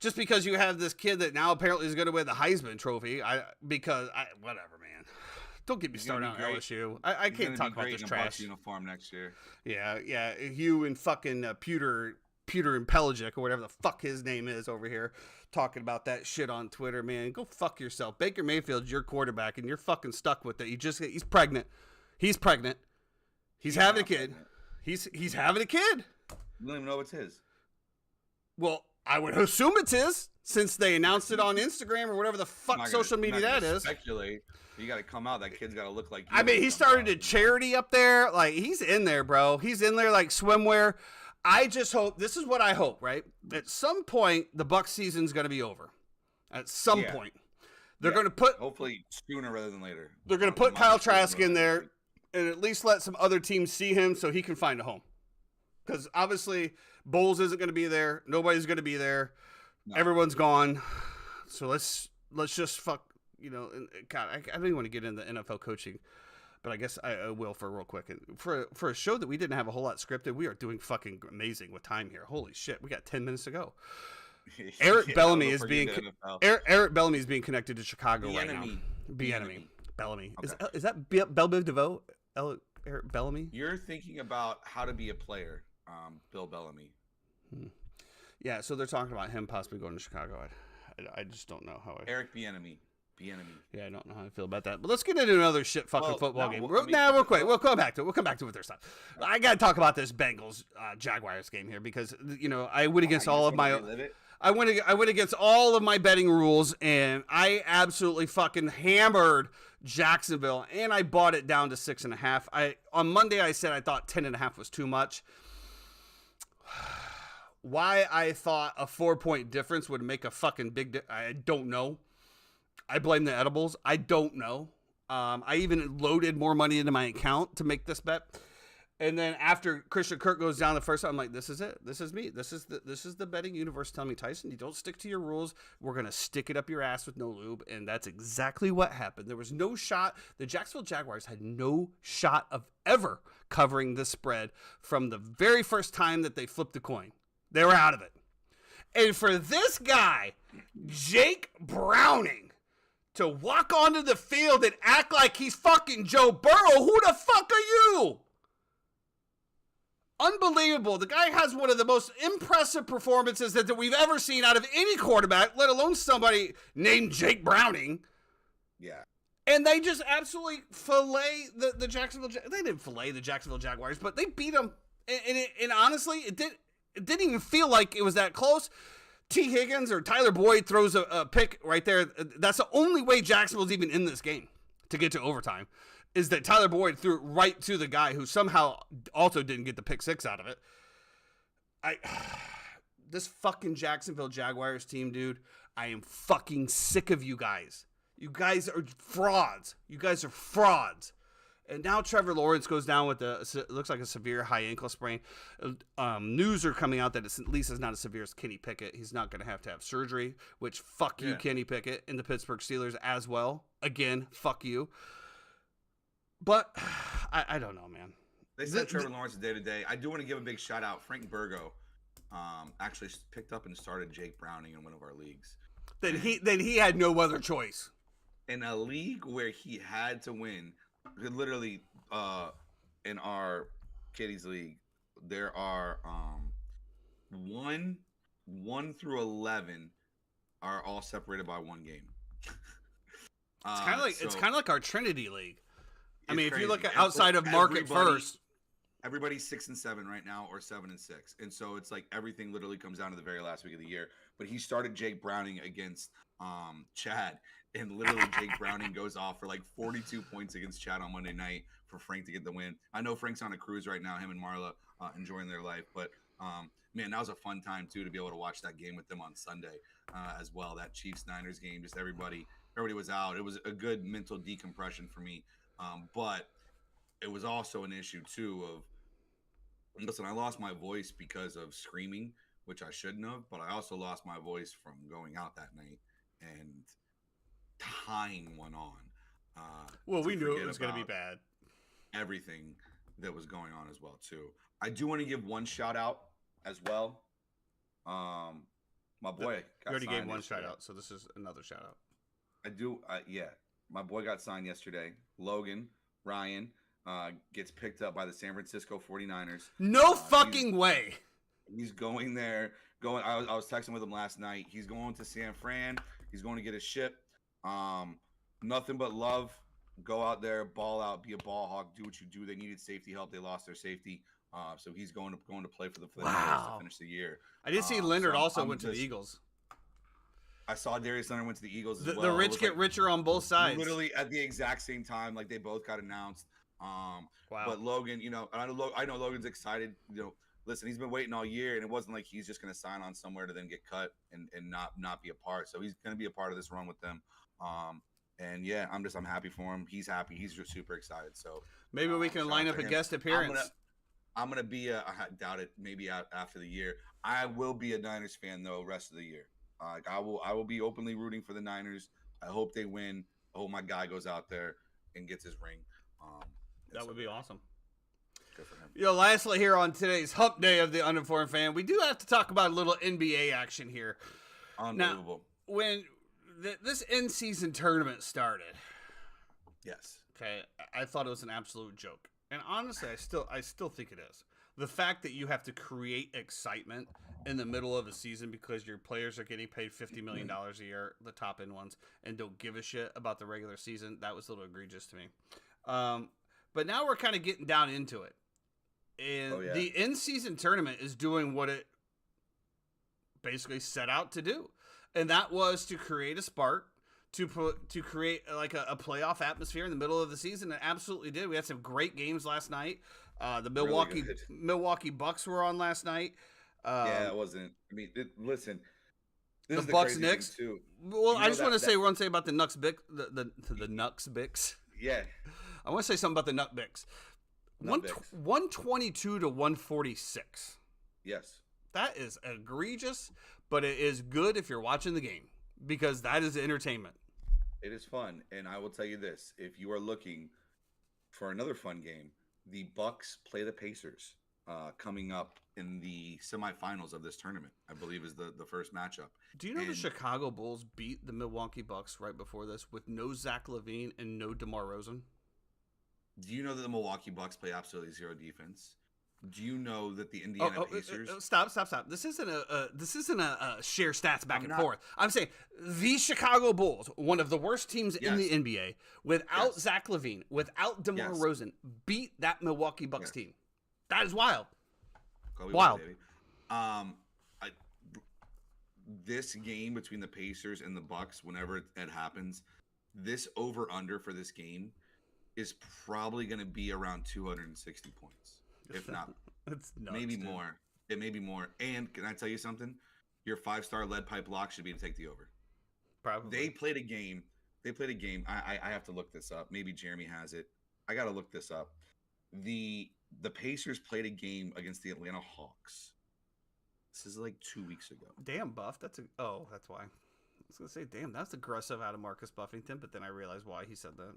Just because you have this kid that now apparently is going to win the Heisman Trophy, whatever, man. Don't get me started on LSU. I can't talk about this trash. Uniform next year. Yeah. You and fucking Pewter and Pelagic or whatever the fuck his name is over here talking about that shit on Twitter, man. Go fuck yourself. Baker Mayfield's your quarterback and you're fucking stuck with it. He's pregnant. He's pregnant. He's having a kid. He's having a kid. You don't even know it's his. Well, I would assume it's his, since they announced it on Instagram or whatever the fuck social media that is. Speculate. You got to come out. That kid's got to look like you. I mean, he started a charity up there. Like, he's in there, bro. He's in there like swimwear. I just hope, this is what I hope, right? At some point, the Bucs season's going to be over. At some point. They're going to put... Hopefully sooner rather than later. They're going to put Kyle Trask in there and at least let some other teams see him so he can find a home. Because obviously, Bowles isn't going to be there. Nobody's going to be there. No. Everyone's gone. So let's just fuck, you know. God, I don't even want to get into NFL coaching, but I guess I will for real quick. For a show that we didn't have a whole lot scripted, we are doing fucking amazing with time here. Holy shit, we got 10 minutes to go. Eric Bellamy is being Eric Bellamy is being connected to Chicago right now. Bieniemy. Bellamy. Okay. Is that Bellamy DeVoe? Eric Bellamy? You're thinking about how to be a player, Bill Bellamy. Yeah, so they're talking about him possibly going to Chicago. I just don't know how. Eric Bieniemy. Yeah, I don't know how I feel about that. But let's get into another shit fucking football game. Real quick. We'll come back to it. We'll come back to it. Their stuff. I got to talk about this Bengals Jaguars game here because you know I went against all of my. I went against all of my betting rules and I absolutely fucking hammered Jacksonville and I bought it down to 6.5. On Monday I said I thought 10.5 was too much. Why I thought a 4-point difference would make a fucking big I don't know. I blame the edibles. I don't know. I even loaded more money into my account to make this bet. And then after Christian Kirk goes down the first time, I'm like, this is it. This is me. This is the betting universe telling me, Tyson, you don't stick to your rules. We're going to stick it up your ass with no lube. And that's exactly what happened. There was no shot. The Jacksonville Jaguars had no shot of ever covering the spread from the very first time that they flipped the coin. They were out of it. And for this guy, Jake Browning, to walk onto the field and act like he's fucking Joe Burrow, who the fuck are you? Unbelievable. The guy has one of the most impressive performances that we've ever seen out of any quarterback, let alone somebody named Jake Browning. Yeah. And they just absolutely fillet the Jacksonville. They didn't fillet the Jacksonville Jaguars, but they beat them. And honestly, it didn't even feel like it was that close. T. Higgins or Tyler Boyd throws a pick right there. That's the only way Jacksonville's even in this game to get to overtime. Is that Tyler Boyd threw it right to the guy who somehow also didn't get the pick six out of it. This fucking Jacksonville Jaguars team, dude, I am fucking sick of you guys. You guys are frauds. And now Trevor Lawrence goes down with looks like a severe high ankle sprain. News are coming out that at least it's not as severe as Kenny Pickett. He's not going to have surgery, which fuck you, Kenny Pickett, and the Pittsburgh Steelers as well. Again, fuck you. But I don't know, man. They said Trevor Lawrence is day-to-day. I do want to give a big shout-out. Frank Burgo actually picked up and started Jake Browning in one of our leagues. Then he had no other choice. In a league where he had to win, literally in our kiddies league, there are 1 through 11 are all separated by one game. It's kind of like our Trinity League. I mean, if you look at outside of market first, everybody's 6-7 right now, or 7-6, and so it's like everything literally comes down to the very last week of the year. But he started Jake Browning against Chad, and literally Jake Browning goes off for like 42 points against Chad on Monday night for Frank to get the win. I know Frank's on a cruise right now, him and Marla enjoying their life, but man, that was a fun time too to be able to watch that game with them on Sunday as well. That Chiefs-Niners game, just everybody was out. It was a good mental decompression for me. But it was also an issue too of, listen, I lost my voice because of screaming, which I shouldn't have, but I also lost my voice from going out that night and tying one on. Well, we knew it was going to be bad. Everything that was going on as well too. I do want to give one shout out as well. My boy. You already gave one shout out, so this is another shout out. I do. Yeah. My boy got signed yesterday. Logan Ryan gets picked up by the San Francisco 49ers. No fucking way. He's going there. I was texting with him last night. He's going to San Fran. He's going to get a ship. Nothing but love. Go out there, ball out, be a ball hawk, do what you do. They needed safety help. They lost their safety. So he's going to play for the Niners Wow. to finish the year. I did see Leonard so also went to the Eagles. I saw Darius Leonard went to the Eagles as well. The rich get richer on both sides. Literally at the exact same time, like they both got announced. Wow. But Logan, I know Logan's excited. Listen, he's been waiting all year, and it wasn't like he's just going to sign on somewhere to then get cut and not be a part. So he's going to be a part of this run with them. And yeah, I'm happy for him. He's happy. He's just super excited. So maybe we can line up a guest appearance. I'm gonna be I doubt it. Maybe after the year, I will be a Niners fan though. Rest of the year, I will be openly rooting for the Niners. I hope they win. I hope my guy goes out there and gets his ring. That would be awesome. Good for him. Lastly here on today's Hump Day of the Uninformed Fan, we do have to talk about a little NBA action here. Unbelievable. Now, when this in-season tournament started, yes, okay, I thought it was an absolute joke, and honestly, I still think it is. The fact that you have to create excitement in the middle of a season because your players are getting paid $50 million a year, the top end ones, and don't give a shit about the regular season, that was a little egregious to me. But now we're kind of getting down into it. And the in-season tournament is doing what it basically set out to do. And that was to create a spark, to create like a playoff atmosphere in the middle of the season. It absolutely did. We had some great games last night. The Milwaukee Bucks were on last night. It wasn't. I mean, listen. The Bucks Knicks too. Well, I just want to say one thing about the Nucks Bicks. Yeah. I want to say something about the Nut Bicks. 122 to 146. Yes. That is egregious, but it is good if you're watching the game because that is entertainment. It is fun, and I will tell you this: if you are looking for another fun game, the Bucks play the Pacers coming up in the semifinals of this tournament. I believe is the first matchup. Do you know the Chicago Bulls beat the Milwaukee Bucks right before this with no Zach LaVine and no DeMar DeRozan? Do you know that the Milwaukee Bucks play absolutely zero defense? Do you know that the Indiana Pacers? Stop! This isn't a share stats back and forth. I'm saying the Chicago Bulls, one of the worst teams in the NBA, without Zach LaVine, without DeMar DeRozan, beat that Milwaukee Bucks team. That is wild. Wild. This game between the Pacers and the Bucks, whenever it happens, this over under for this game is probably going to be around 260 points, if not That's nuts, maybe dude. more. It may be more. And can I tell you something? Your 5-star lead pipe lock should be to take the over. Probably. They played a game. I have to look this up. Maybe Jeremy has it. I got to look this up. The Pacers played a game against the Atlanta Hawks. This is like 2 weeks ago. Damn, Buff. That's why. I was gonna say, damn, that's aggressive out of Marcus Buffington, but then I realized why he said that.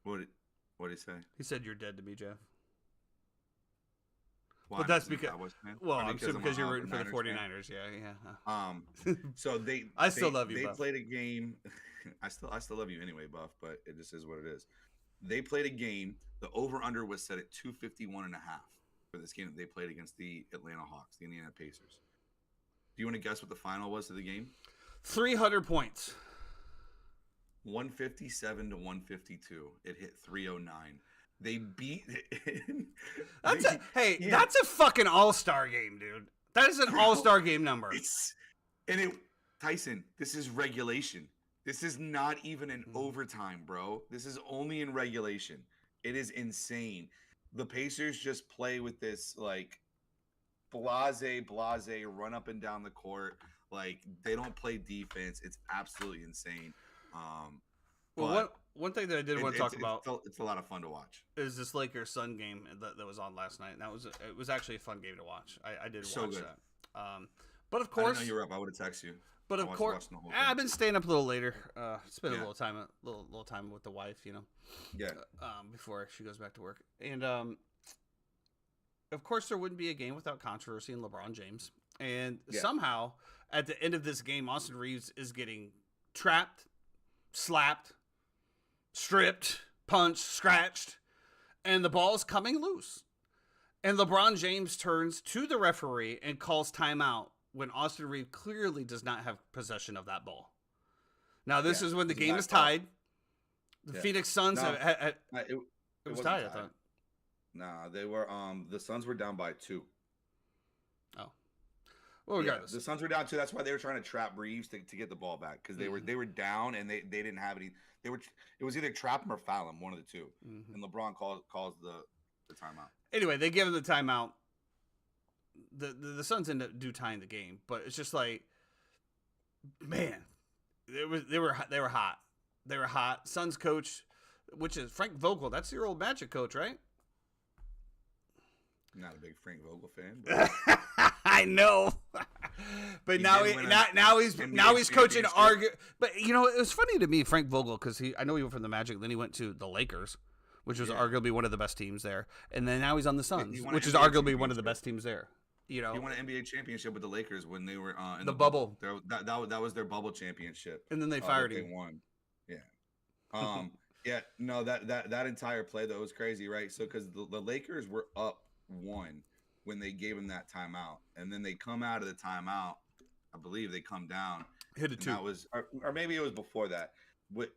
What did he say? He said, "You're dead to me, Jeff." Why? But that's because, I'm assuming because you're rooting for the Niners 49ers. Yeah. So I still love you, They Buff. played a game. I still love you anyway, Buff. But it just is what it is. They played a game. The over under was set at 251.5 for this game that they played against the Atlanta Hawks, the Indiana Pacers. Do you want to guess what the final was of the game? 300 points. 157 to 152. It hit 309. They beat it. That's a fucking all-star game, dude. That is an all-star game number. Tyson, this is regulation. This is not even an overtime, bro. This is only in regulation. It is insane. The Pacers just play with this like blase run up and down the court. Like they don't play defense. It's absolutely insane. Well, one thing that I did want to talk about, it's a lot of fun to watch, is this Lakers Sun game that was on last night. And it was actually a fun game to watch. I did watch that. But of course, I didn't know you were up. I would have texted you. But of course, I've been staying up a little later. Spend a little time with the wife, Yeah. Before she goes back to work, and of course, there wouldn't be a game without controversy in LeBron James. And somehow, at the end of this game, Austin Reeves is getting trapped, slapped, stripped, punched, scratched, and the ball's coming loose. And LeBron James turns to the referee and calls timeout when Austin Reeves clearly does not have possession of that ball. Now, this is when the game is tied. The Phoenix Suns it was tied, I thought. Nah, they were the Suns were down by 2. Oh, well, Yeah, regardless, the Suns were down 2. That's why they were trying to trap Reeves to get the ball back because they were down and they didn't have any. It was either trap him or foul him, one of the two. And LeBron calls the timeout. Anyway, they give him the timeout. The Suns end up tying the game, but it's just like, man, they were hot. They were hot. Suns coach, which is Frank Vogel. That's your old Magic coach, right? Not a big Frank Vogel fan. But I know, but now he's coaching But you know, it was funny to me, Frank Vogel, because I know he went from the Magic, then he went to the Lakers, which was arguably one of the best teams there, and then now he's on the Suns, which is arguably one of the best teams there. You know, he won an NBA championship with the Lakers when they were in the bubble. That was their bubble championship, and then they fired him. They won. Yeah. Yeah. No, that entire play though was crazy, right? So because the Lakers were up 1 when they gave him that timeout, and then they come out of the timeout. I believe they come down, hit a 2. That was, or maybe it was before that. But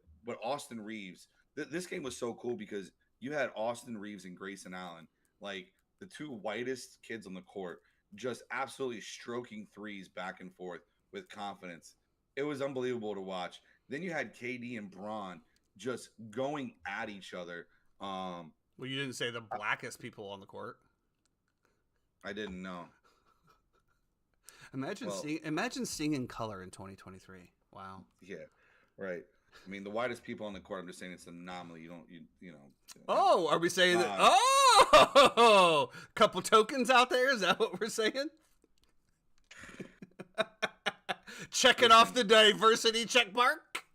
Austin Reeves, this game was so cool because you had Austin Reeves and Grayson Allen, like the 2 whitest kids on the court, just absolutely stroking threes back and forth with confidence. It was unbelievable to watch. Then you had KD and Braun just going at each other. Well, you didn't say the blackest people on the court. I didn't know. Imagine seeing in color in 2023. Wow. Yeah, right. I mean, the whitest people on the court. I'm just saying it's an anomaly. You know. Oh, are we saying that? Oh, couple tokens out there. Is that what we're saying? Checking off the diversity check mark.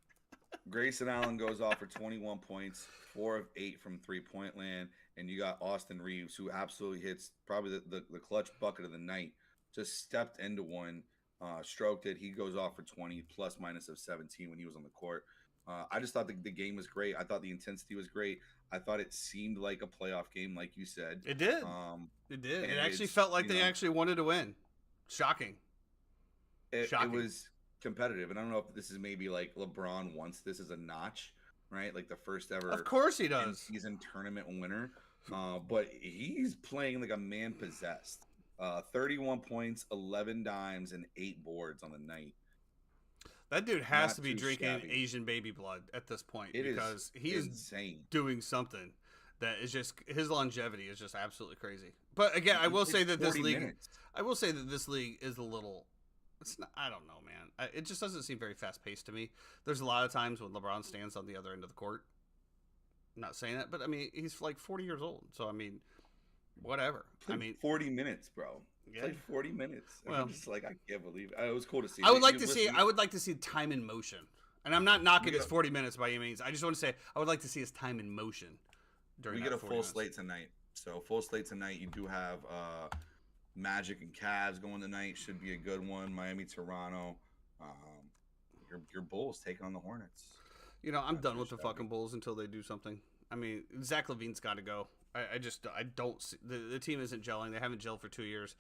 Grayson Allen goes off for 21 points, 4 of 8 from 3-point land, and you got Austin Reeves, who absolutely hits probably the clutch bucket of the night. Just stepped into one, stroked it. He goes off for 20 plus minus of 17 when he was on the court. I just thought the game was great. I thought the intensity was great. I thought it seemed like a playoff game, like you said. It did. It did. It actually felt like they actually wanted to win. Shocking. It was competitive, and I don't know if this is maybe like LeBron wants this as a notch, right? Like the first ever. Of course he does. Season tournament winner, but he's playing like a man possessed. 31 points, 11 dimes, and 8 boards on the night. That dude has to be drinking Asian baby blood at this point because he is insane. Doing something that is just his longevity is just absolutely crazy. But again, I will say that this league is a little. It's not, I don't know, man. It just doesn't seem very fast paced to me. There's a lot of times when LeBron stands on the other end of the court. I'm not saying that, but I mean he's like 40 years old, so I mean, whatever. I mean, 40 minutes, bro. Yeah. Played 40 minutes. Well, I'm just like, I can't believe it. It was cool to see. I would like to see time in motion. And I'm not knocking his 40 minutes by any means. I just want to say I would like to see his time in motion during We get a full slate tonight. So full slate tonight, you do have Magic and Cavs going tonight. Should be a good one. Miami, Toronto. Your Bulls take on the Hornets. You know, I'm done with the fucking Bulls until they do something. I mean, Zach LaVine's got to go. I don't see the team isn't gelling. They haven't gelled for 2 years.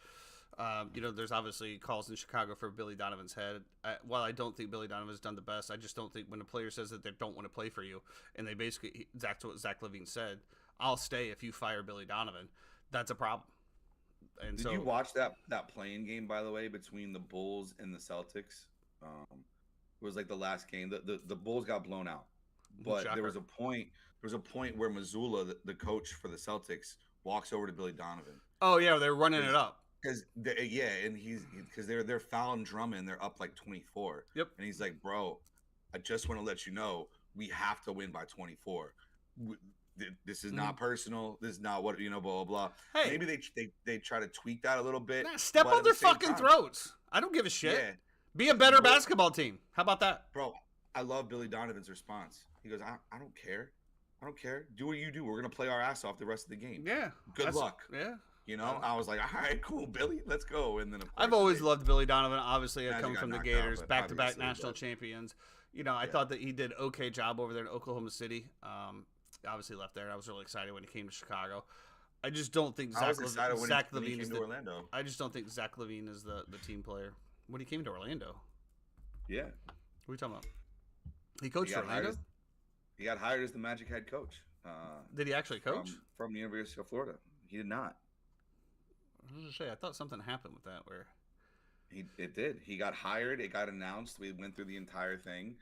You know, there's obviously calls in Chicago for Billy Donovan's head. While I don't think Billy Donovan's done the best, I just don't think when a player says that they don't want to play for you, and they basically that's what Zach LaVine said. I'll stay if you fire Billy Donovan. That's a problem. And Did you watch that playing game, by the way, between the Bulls and the Celtics? It was like the last game. The Bulls got blown out, but there was a point where Mazzulla, the coach for the Celtics, walks over to Billy Donovan. Oh yeah, they're running it up. Because they're fouling Drummond, they're up like 24. Yep. And he's like, bro, I just want to let you know we have to win by 24. This is not personal. This is not what blah blah blah. Hey, maybe they try to tweak that a little bit. Step on their fucking throats. I don't give a shit. Yeah. Be a better basketball team. How about that, bro? I love Billy Donovan's response. He goes, I don't care. I don't care. Do what you do. We're gonna play our ass off the rest of the game. Yeah. Good luck. Yeah. You know, I was like, all right, cool, Billy, let's go. And then I've always loved Billy Donovan. Obviously, I come from the Gators, back-to-back national champions. You know, I thought that he did okay job over there in Oklahoma City. Obviously left there. I was really excited when he came to Chicago. I just don't think Zach LaVine is Orlando. I just don't think Zach LaVine is the team player. When he came to Orlando. Yeah. What are you talking about? He coached Orlando? He got hired as the Magic head coach. Did he actually coach? From the University of Florida. He did not. I was gonna say, I thought something happened with that where It did. He got hired. It got announced. We went through the entire thing,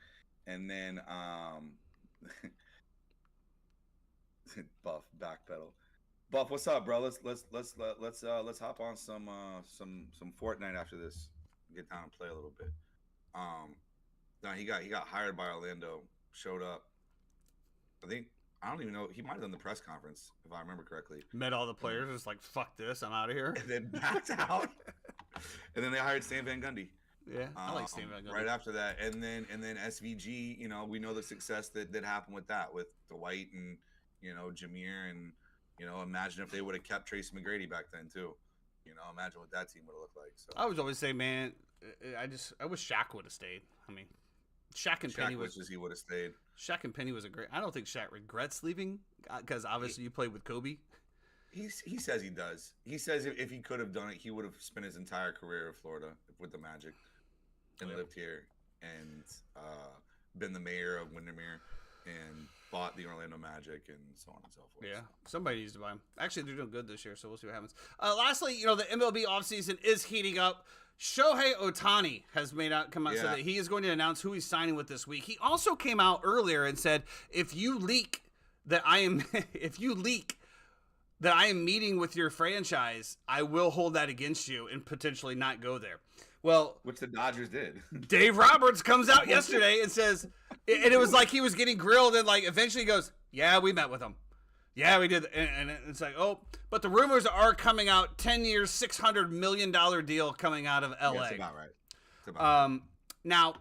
and then Buff backpedal. Buff, what's up, bro? Let's hop on some Fortnite after this. Get down and play a little bit. No, he got hired by Orlando. Showed up. I don't even know. He might have done the press conference if I remember correctly. met all the players, was like, "Fuck this, I'm out of here." And then backed out. And then they hired Stan Van Gundy. Yeah, I like Stan Van Gundy. Right after that, and then SVG. You know, we know the success that happened with that, with Dwight and Jameer, and imagine if they would have kept Tracy McGrady back then too. Imagine what that team would have looked like. So I was always say, man, I wish Shaq would have stayed. I mean, Shaq and Penny wishes he would have stayed. Shaq and Penny was a great. I don't think Shaq regrets leaving because obviously you played with Kobe. He says he does. He says if he could have done it, he would have spent his entire career in Florida with the Magic and lived here and been the mayor of Windermere and bought the Orlando Magic and so on and so forth. Yeah, somebody needs to buy him. Actually, they're doing good this year, so we'll see what happens. Lastly, the MLB offseason is heating up. Shohei Ohtani has come out and said that he is going to announce who he's signing with this week. He also came out earlier and said, if you leak that I am meeting with your franchise, I will hold that against you and potentially not go there. Well, which the Dodgers did. Dave Roberts comes out yesterday and says, and it was like he was getting grilled, and like eventually he goes, "Yeah, we met with him. Yeah, we did." And it's like, oh, but the rumors are coming out. 10 years, $600 million deal coming out of LA. Yeah, that's about right. That's about right. Now,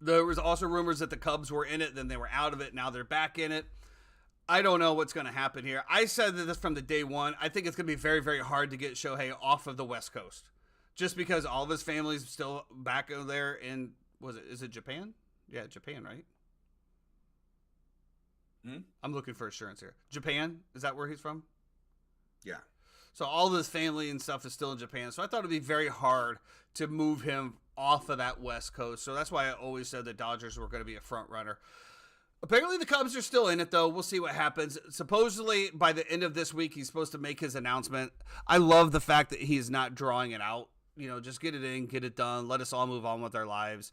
there was also rumors that the Cubs were in it, then they were out of it. Now they're back in it. I don't know what's going to happen here. I said this from the day one. I think it's going to be very, very hard to get Shohei off of the West Coast, just because all of his family's still back over there in, is it Japan? Yeah, Japan, right? I'm looking for assurance here. Japan? Is that where he's from? Yeah. So all of his family and stuff is still in Japan. So I thought it'd be very hard to move him off of that West Coast. So that's why I always said the Dodgers were going to be a front runner. Apparently the Cubs are still in it, though. We'll see what happens. Supposedly, by the end of this week, he's supposed to make his announcement. I love the fact that he's not drawing it out. Just get it in, get it done. Let us all move on with our lives.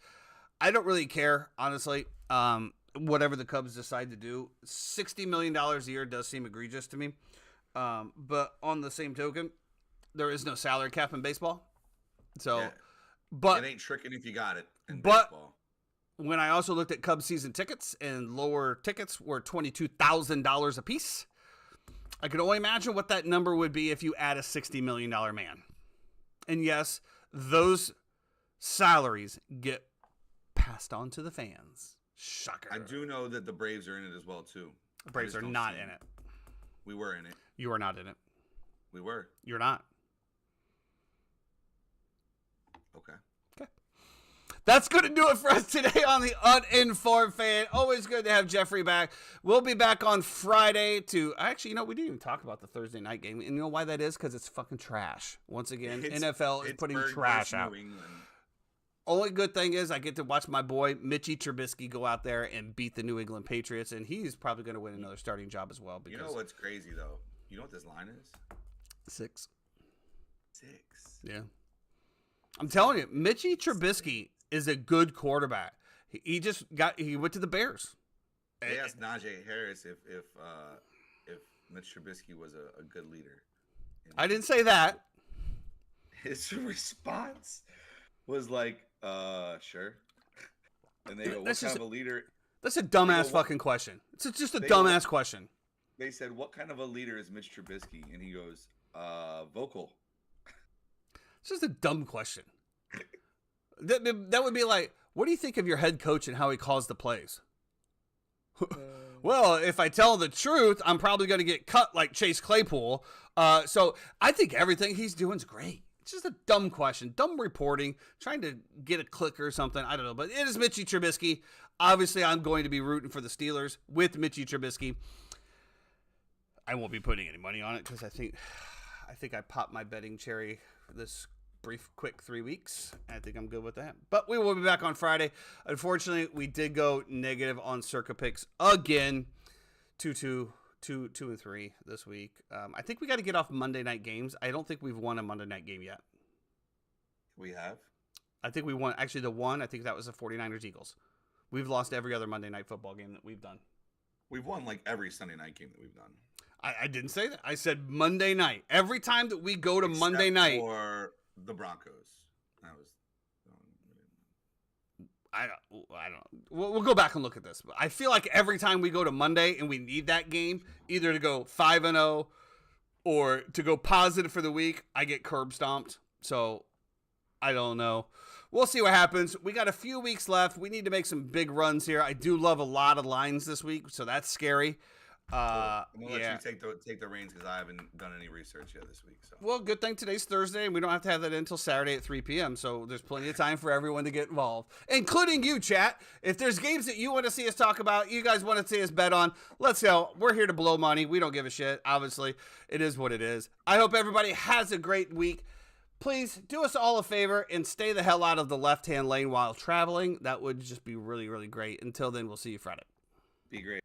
I don't really care, honestly. Whatever the Cubs decide to do. $60 million a year does seem egregious to me. But on the same token, there is no salary cap in baseball. So, yeah. But it ain't tricking if you got it in but baseball. When I also looked at Cubs season tickets, and lower tickets were $22,000 a piece, I could only imagine what that number would be if you add a $60 million man. And yes, those salaries get passed on to the fans. Shocker. I do know that the Braves are in it as well, too. The Braves are not in it. We were in it. You are not in it. We were. You're not. Okay. That's going to do it for us today on the Uninformed Fan. Always good to have Jeffrey back. We'll be back on Friday to... Actually, we didn't even talk about the Thursday night game. And you know why that is? Because it's fucking trash. Once again, NFL is putting trash out. Only good thing is I get to watch my boy Mitchie Trubisky go out there and beat the New England Patriots, and he's probably going to win another starting job as well. Because what's crazy, though? You know what this line is? 6. 6. Yeah. I'm telling you, Mitchie Trubisky is a good quarterback. He went to the Bears. They asked Najee Harris if Mitch Trubisky was a good leader. I didn't say that. His response was like, sure. And they go, what kind of a leader? That's a dumbass fucking question. It's just a dumbass question. They said, what kind of a leader is Mitch Trubisky? And he goes, vocal. It's just a dumb question. That would be like, what do you think of your head coach and how he calls the plays? Well, if I tell the truth, I'm probably going to get cut like Chase Claypool. So I think everything he's doing is great. It's just a dumb question, dumb reporting, trying to get a click or something. I don't know, but it is Mitchie Trubisky. Obviously, I'm going to be rooting for the Steelers with Mitchie Trubisky. I won't be putting any money on it because I think I popped my betting cherry for this quick 3 weeks. I think I'm good with that. But we will be back on Friday. Unfortunately, we did go negative on Circa Picks again. 2-2 2-3 this week. I think we got to get off Monday night games. I don't think we've won a Monday night game yet. We have. I think we won. Actually, the one, I think that was the 49ers Eagles. We've lost every other Monday night football game that we've done. We've won like every Sunday night game that we've done. I didn't say that. I said Monday night. Every time that we go to Except Monday night. for the Broncos. That was. I don't. We'll go back and look at this. But I feel like every time we go to Monday and we need that game, either to go 5-0 or to go positive for the week, I get curb stomped. So I don't know. We'll see what happens. We got a few weeks left. We need to make some big runs here. I do love a lot of lines this week, so that's scary. I'm gonna let you take the reins because I haven't done any research yet this week. So. Well, good thing today's Thursday, and we don't have to have that until Saturday at 3 p.m., so there's plenty of time for everyone to get involved, including you, chat. If there's games that you want to see us talk about, you guys want to see us bet on, let's go. We're here to blow money. We don't give a shit. Obviously, it is what it is. I hope everybody has a great week. Please do us all a favor and stay the hell out of the left-hand lane while traveling. That would just be really, really great. Until then, we'll see you Friday. Be great.